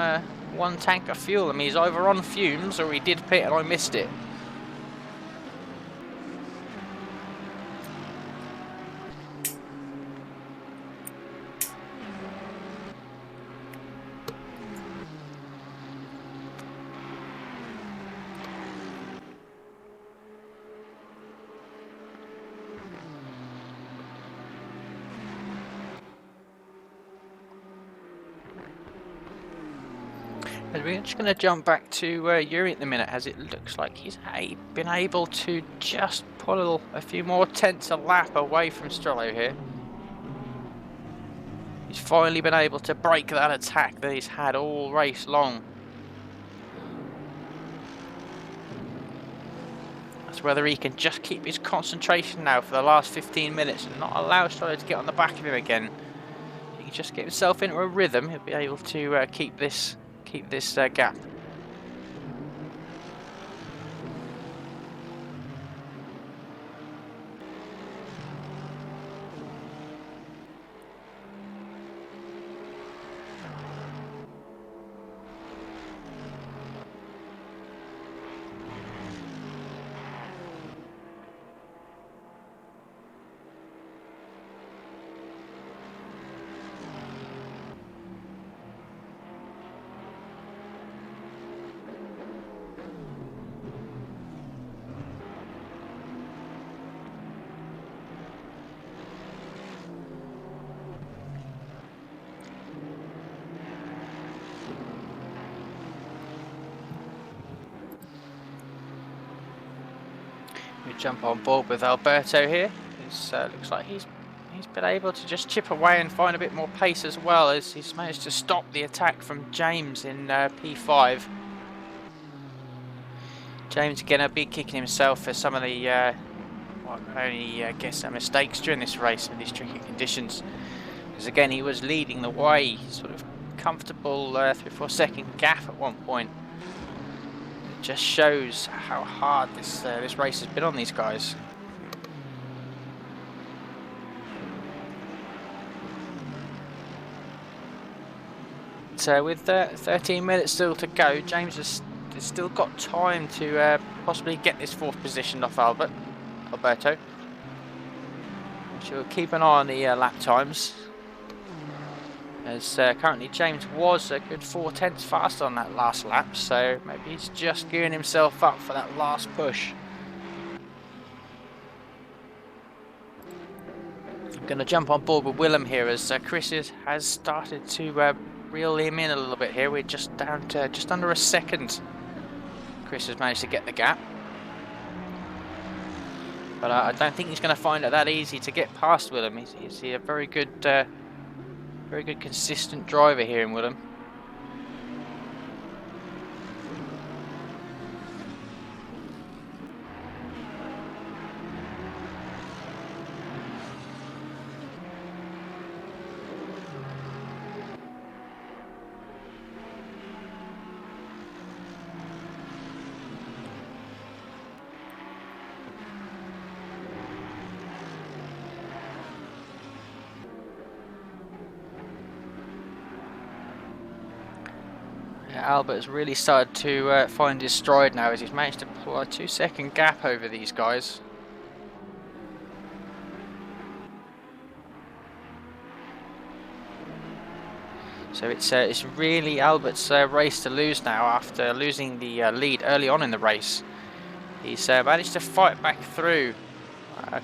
S1: one tank of fuel. I mean, he's either on fumes or he did pit and I missed it. We're just going to jump back to Yuri at the minute, as it looks like he's been able to just pull a few more tenths a lap away from Strello here. He's finally been able to break that attack that he's had all race long. That's whether he can just keep his concentration now for the last 15 minutes and not allow Strello to get on the back of him again. If he can just get himself into a rhythm, he'll be able to keep this gap. jump on board with Alberto here. Looks like he's been able to just chip away and find a bit more pace as well, as he's managed to stop the attack from James in P5. James going to be kicking himself for some of the well, I can only guess mistakes during this race with these tricky conditions. Because again, he was leading the way, sort of comfortable 3-4 second gap at one point. It just shows how hard this race has been on these guys. So with 13 minutes still to go, James has still got time to possibly get this 4th position off Alberto. So we'll keep an eye on the lap times, as currently James was a good 4/10 faster on that last lap, so maybe he's just gearing himself up for that last push. I'm going to jump on board with Willem here, as Chris has started to reel him in a little bit here. We're just down to just under a second. Chris has managed to get the gap, but I don't think he's going to find it that easy to get past Willem. He's a very good consistent driver here in Willem. Albert's really started to find his stride now, as he's managed to pull a 2-second gap over these guys. So it's really Albert's race to lose now, after losing the lead early on in the race. He's managed to fight back through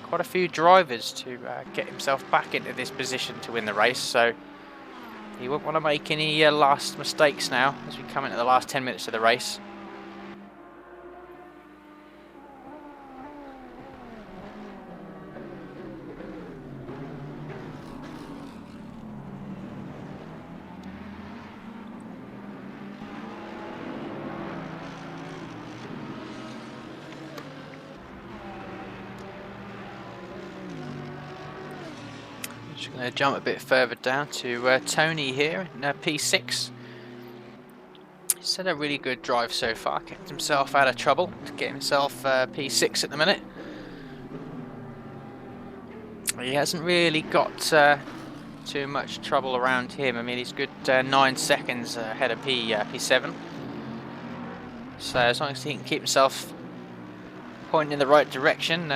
S1: quite a few drivers to get himself back into this position to win the race. So he won't want to make any last mistakes now as we come into the last 10 minutes of the race. Just going to jump a bit further down to Tony here in P6. He's had a really good drive so far, kept himself out of trouble to get himself P6 at the minute. He hasn't really got too much trouble around him. I mean, he's good 9 seconds ahead of P7. So as long as he can keep himself pointing in the right direction,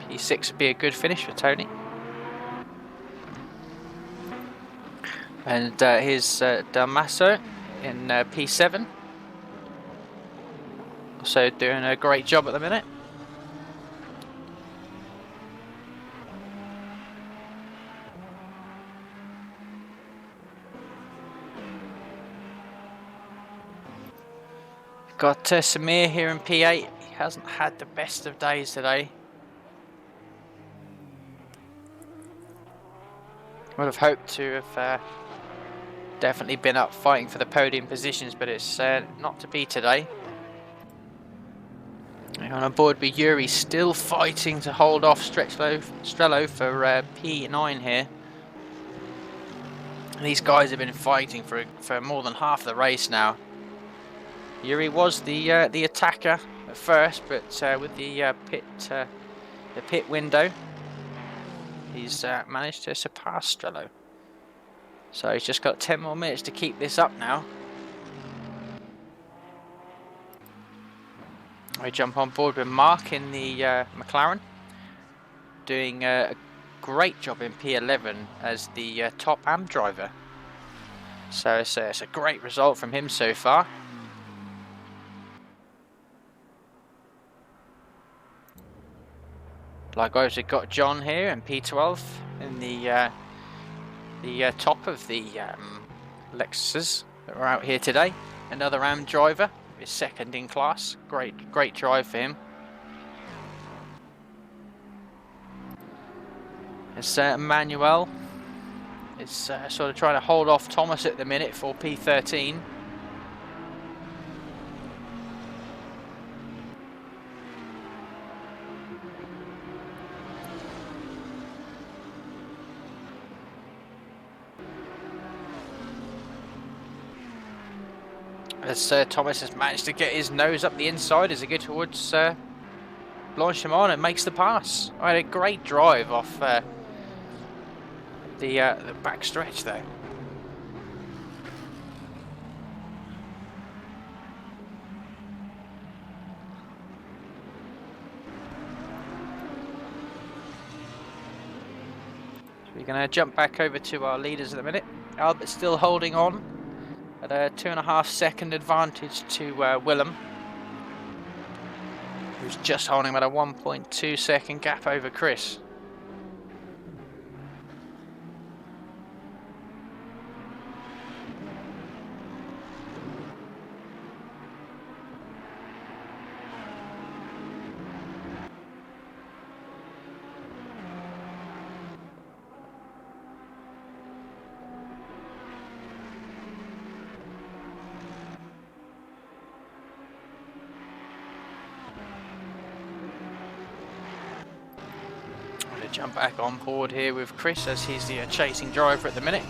S1: P6 would be a good finish for Tony. And here's Damaso in P7, also doing a great job at the minute. Got Samir here in P8. He hasn't had the best of days today. Would have hoped to have definitely been up fighting for the podium positions, but it's not to be today. On board with Yuri, still fighting to hold off Strello for P9 here. And these guys have been fighting for more than half the race now. Yuri was the attacker at first, but with the pit window, he's managed to surpass Strello. So he's just got 10 more minutes to keep this up now. We jump on board with Mark in the McLaren, doing a great job in P11 as the top AM driver. So it's a great result from him so far. Likewise, we've got John here in P12 in the top of the Lexuses that were out here today. Another AM driver, his second in class. Great drive for him. It's Manuel. It's sort of trying to hold off Thomas at the minute for P13. As Thomas has managed to get his nose up the inside as he goes towards Blanchimont and makes the pass. I had a great drive off the back stretch there. So we're going to jump back over to our leaders at the minute. Albert's still holding on at a 2.5 second advantage to Willem, who's just holding about a 1.2 second gap over Chris. Jump back on board here with Chris as he's the chasing driver at the minute.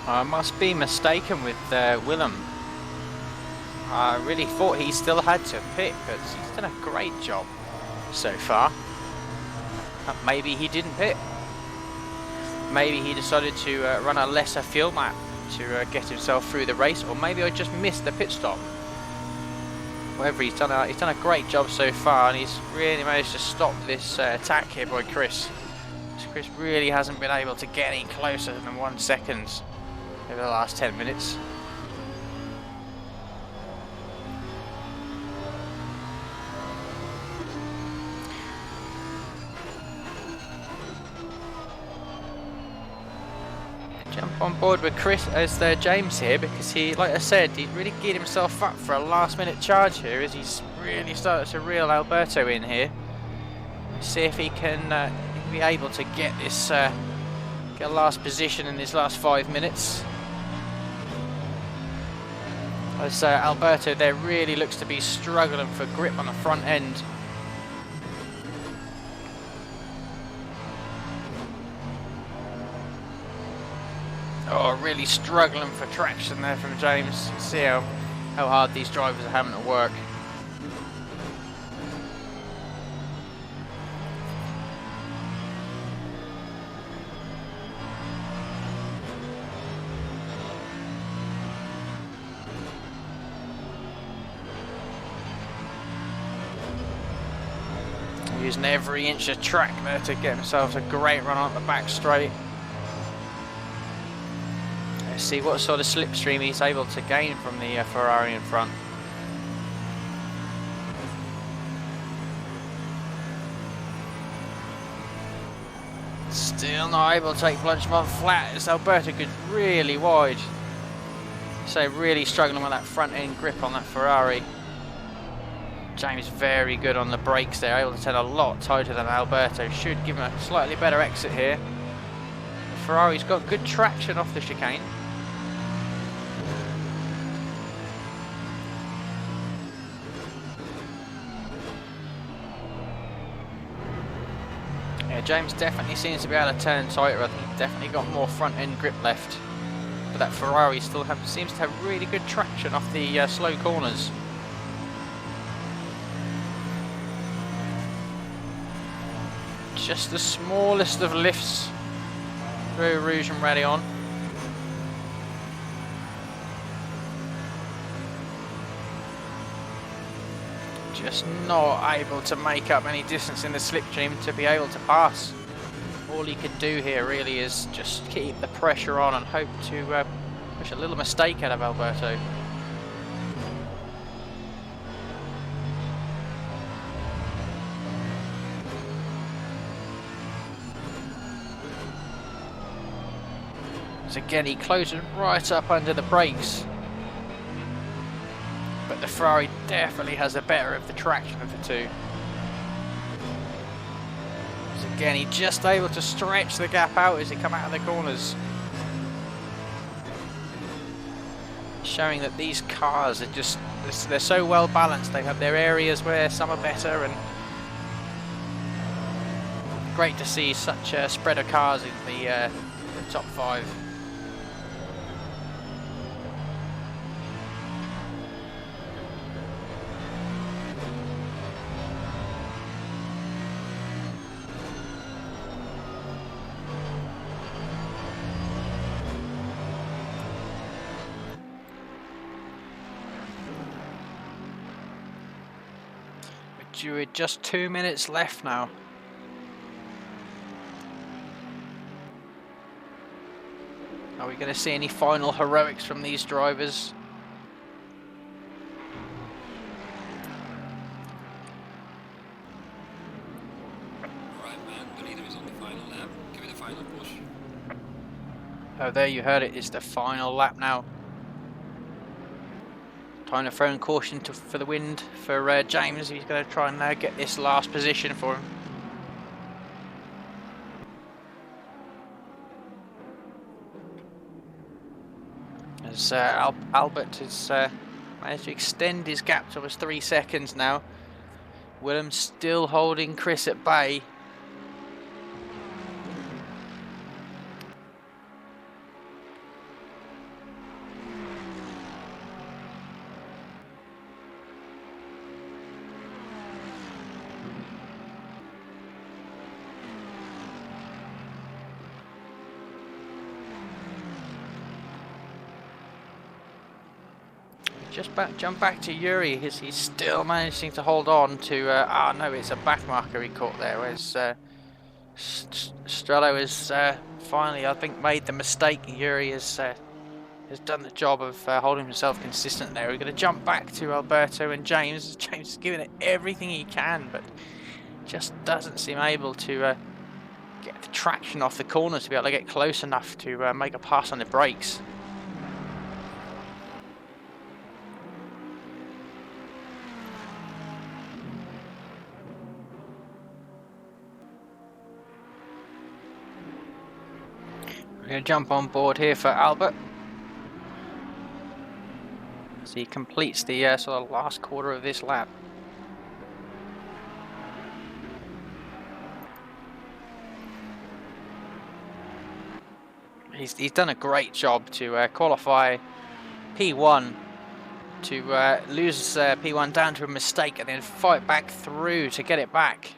S1: I must be mistaken with Willem. I really thought he still had to pit, but he's done a great job so far. Maybe he didn't pit. Maybe he decided to run a lesser fuel map to get himself through the race, or maybe I just missed the pit stop. Whatever he's done a great job so far, and he's really managed to stop this attack here by Chris. Chris really hasn't been able to get any closer than 1 second over the last 10 minutes. Jump on board with Chris as James here, because he, like I said, he really geared himself up for a last minute charge here as he's really started to reel Alberto in here. See if he can be able to get this get a last position in this last 5 minutes. As Alberto there really looks to be struggling for grip on the front end. Oh, really struggling for traction there from James. You see how hard these drivers are having to work. Using every inch of track there to get himself a great run on the back straight. Let's see what sort of slipstream he's able to gain from the Ferrari in front. Still not able to take Blanchimont flat as Alberto goes really wide. So really struggling with that front end grip on that Ferrari. James very good on the brakes there, able to turn a lot tighter than Alberto. Should give him a slightly better exit here. The Ferrari's got good traction off the chicane. Yeah, James definitely seems to be able to turn tighter. I think he's definitely got more front end grip left. But that Ferrari still seems to have really good traction off the slow corners. Just the smallest of lifts through Rouge and Rayon. Just not able to make up any distance in the slipstream to be able to pass. All he could do here really is just keep the pressure on and hope to push a little mistake out of Alberto. So again, he closes right up under the brakes. But the Ferrari definitely has the better of the traction of the two. So again, he's just able to stretch the gap out as he come out of the corners. Showing that these cars are just, they're so well balanced. They have their areas where some are better, and great to see such a spread of cars in the top 5. With just 2 minutes left now. Are we going to see any final heroics from these drivers?
S3: Right, man, the leader is on the final lap. Give it a final push.
S1: Oh, there you heard it. It's the final lap now. Time to throw in caution for the wind for James. He's going to try and get this last position for him. As Albert has managed to extend his gap to almost 3 seconds now. Willem still holding Chris at bay. Just jump back to Yuri as he's still managing to hold on to. No, it's a back marker he caught there. Whereas Strello has finally, I think, made the mistake. Yuri has done the job of holding himself consistent there. We're going to jump back to Alberto and James. James is giving it everything he can, but just doesn't seem able to get the traction off the corner to be able to get close enough to make a pass on the brakes. We're going to jump on board here for Albert as he completes the sort of last quarter of this lap. He's done a great job to qualify P1, to lose P1 down to a mistake and then fight back through to get it back.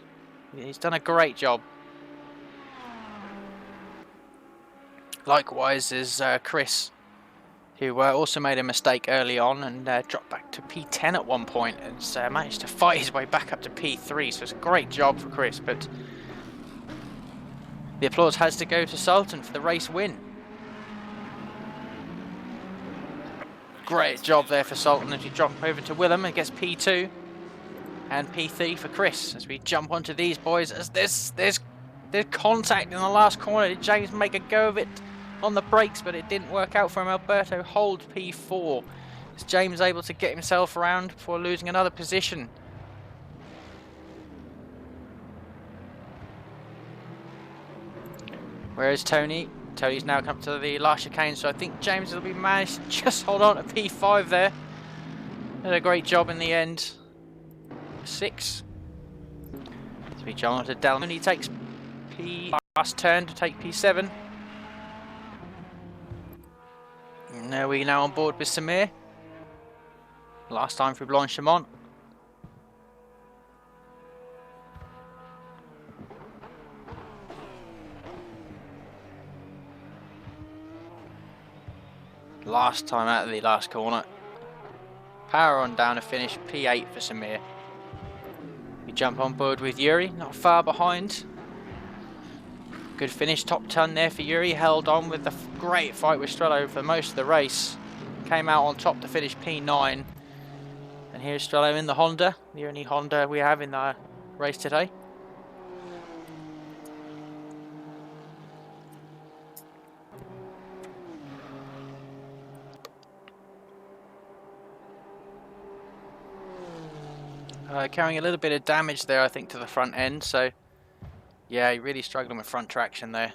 S1: He's done a great job. Likewise is Chris, who also made a mistake early on and dropped back to P10 at one point and managed to fight his way back up to P3, so it's a great job for Chris, but the applause has to go to Sultan for the race win. Great job there for Sultan as we drop over to Willem and gets P2 and P3 for Chris as we jump onto these boys as there's contact in the last corner. Did James make a go of it on the brakes, but it didn't work out for him. Alberto holds P4. Is James able to get himself around before losing another position? Where is Tony? Tony's now come to the last chicane, so I think James will be managed to just hold on to P5 there. Did a great job in the end. 6. So we jump onto Delman. He takes last turn to take P7. And there we now on board with Samir. Last time for Blanchimont. Last time out of the last corner. Power on down to finish P8 for Samir. We jump on board with Yuri, not far behind. Good finish, top ton there for Yuri. Held on with the great fight with Strello for most of the race. Came out on top to finish P9. And here's Strello in the Honda, the only Honda we have in the race today. Carrying a little bit of damage there, I think, to the front end. So, yeah, really struggling with front traction there.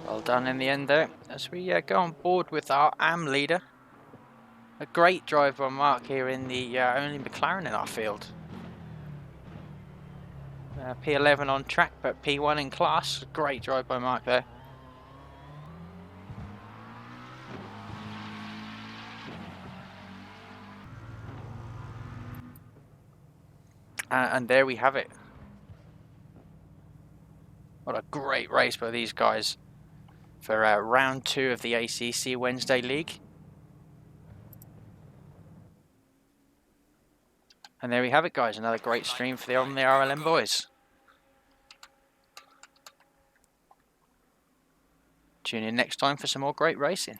S1: Well done in the end there, as we go on board with our AM leader. A great drive by Mark here in the only McLaren in our field. P11 on track, but P1 in class. Great drive by Mark there. And there we have it. What a great race by these guys for round 2 of the ACC Wednesday League. And there we have it, guys. Another great stream for the RLM boys. Tune in next time for some more great racing.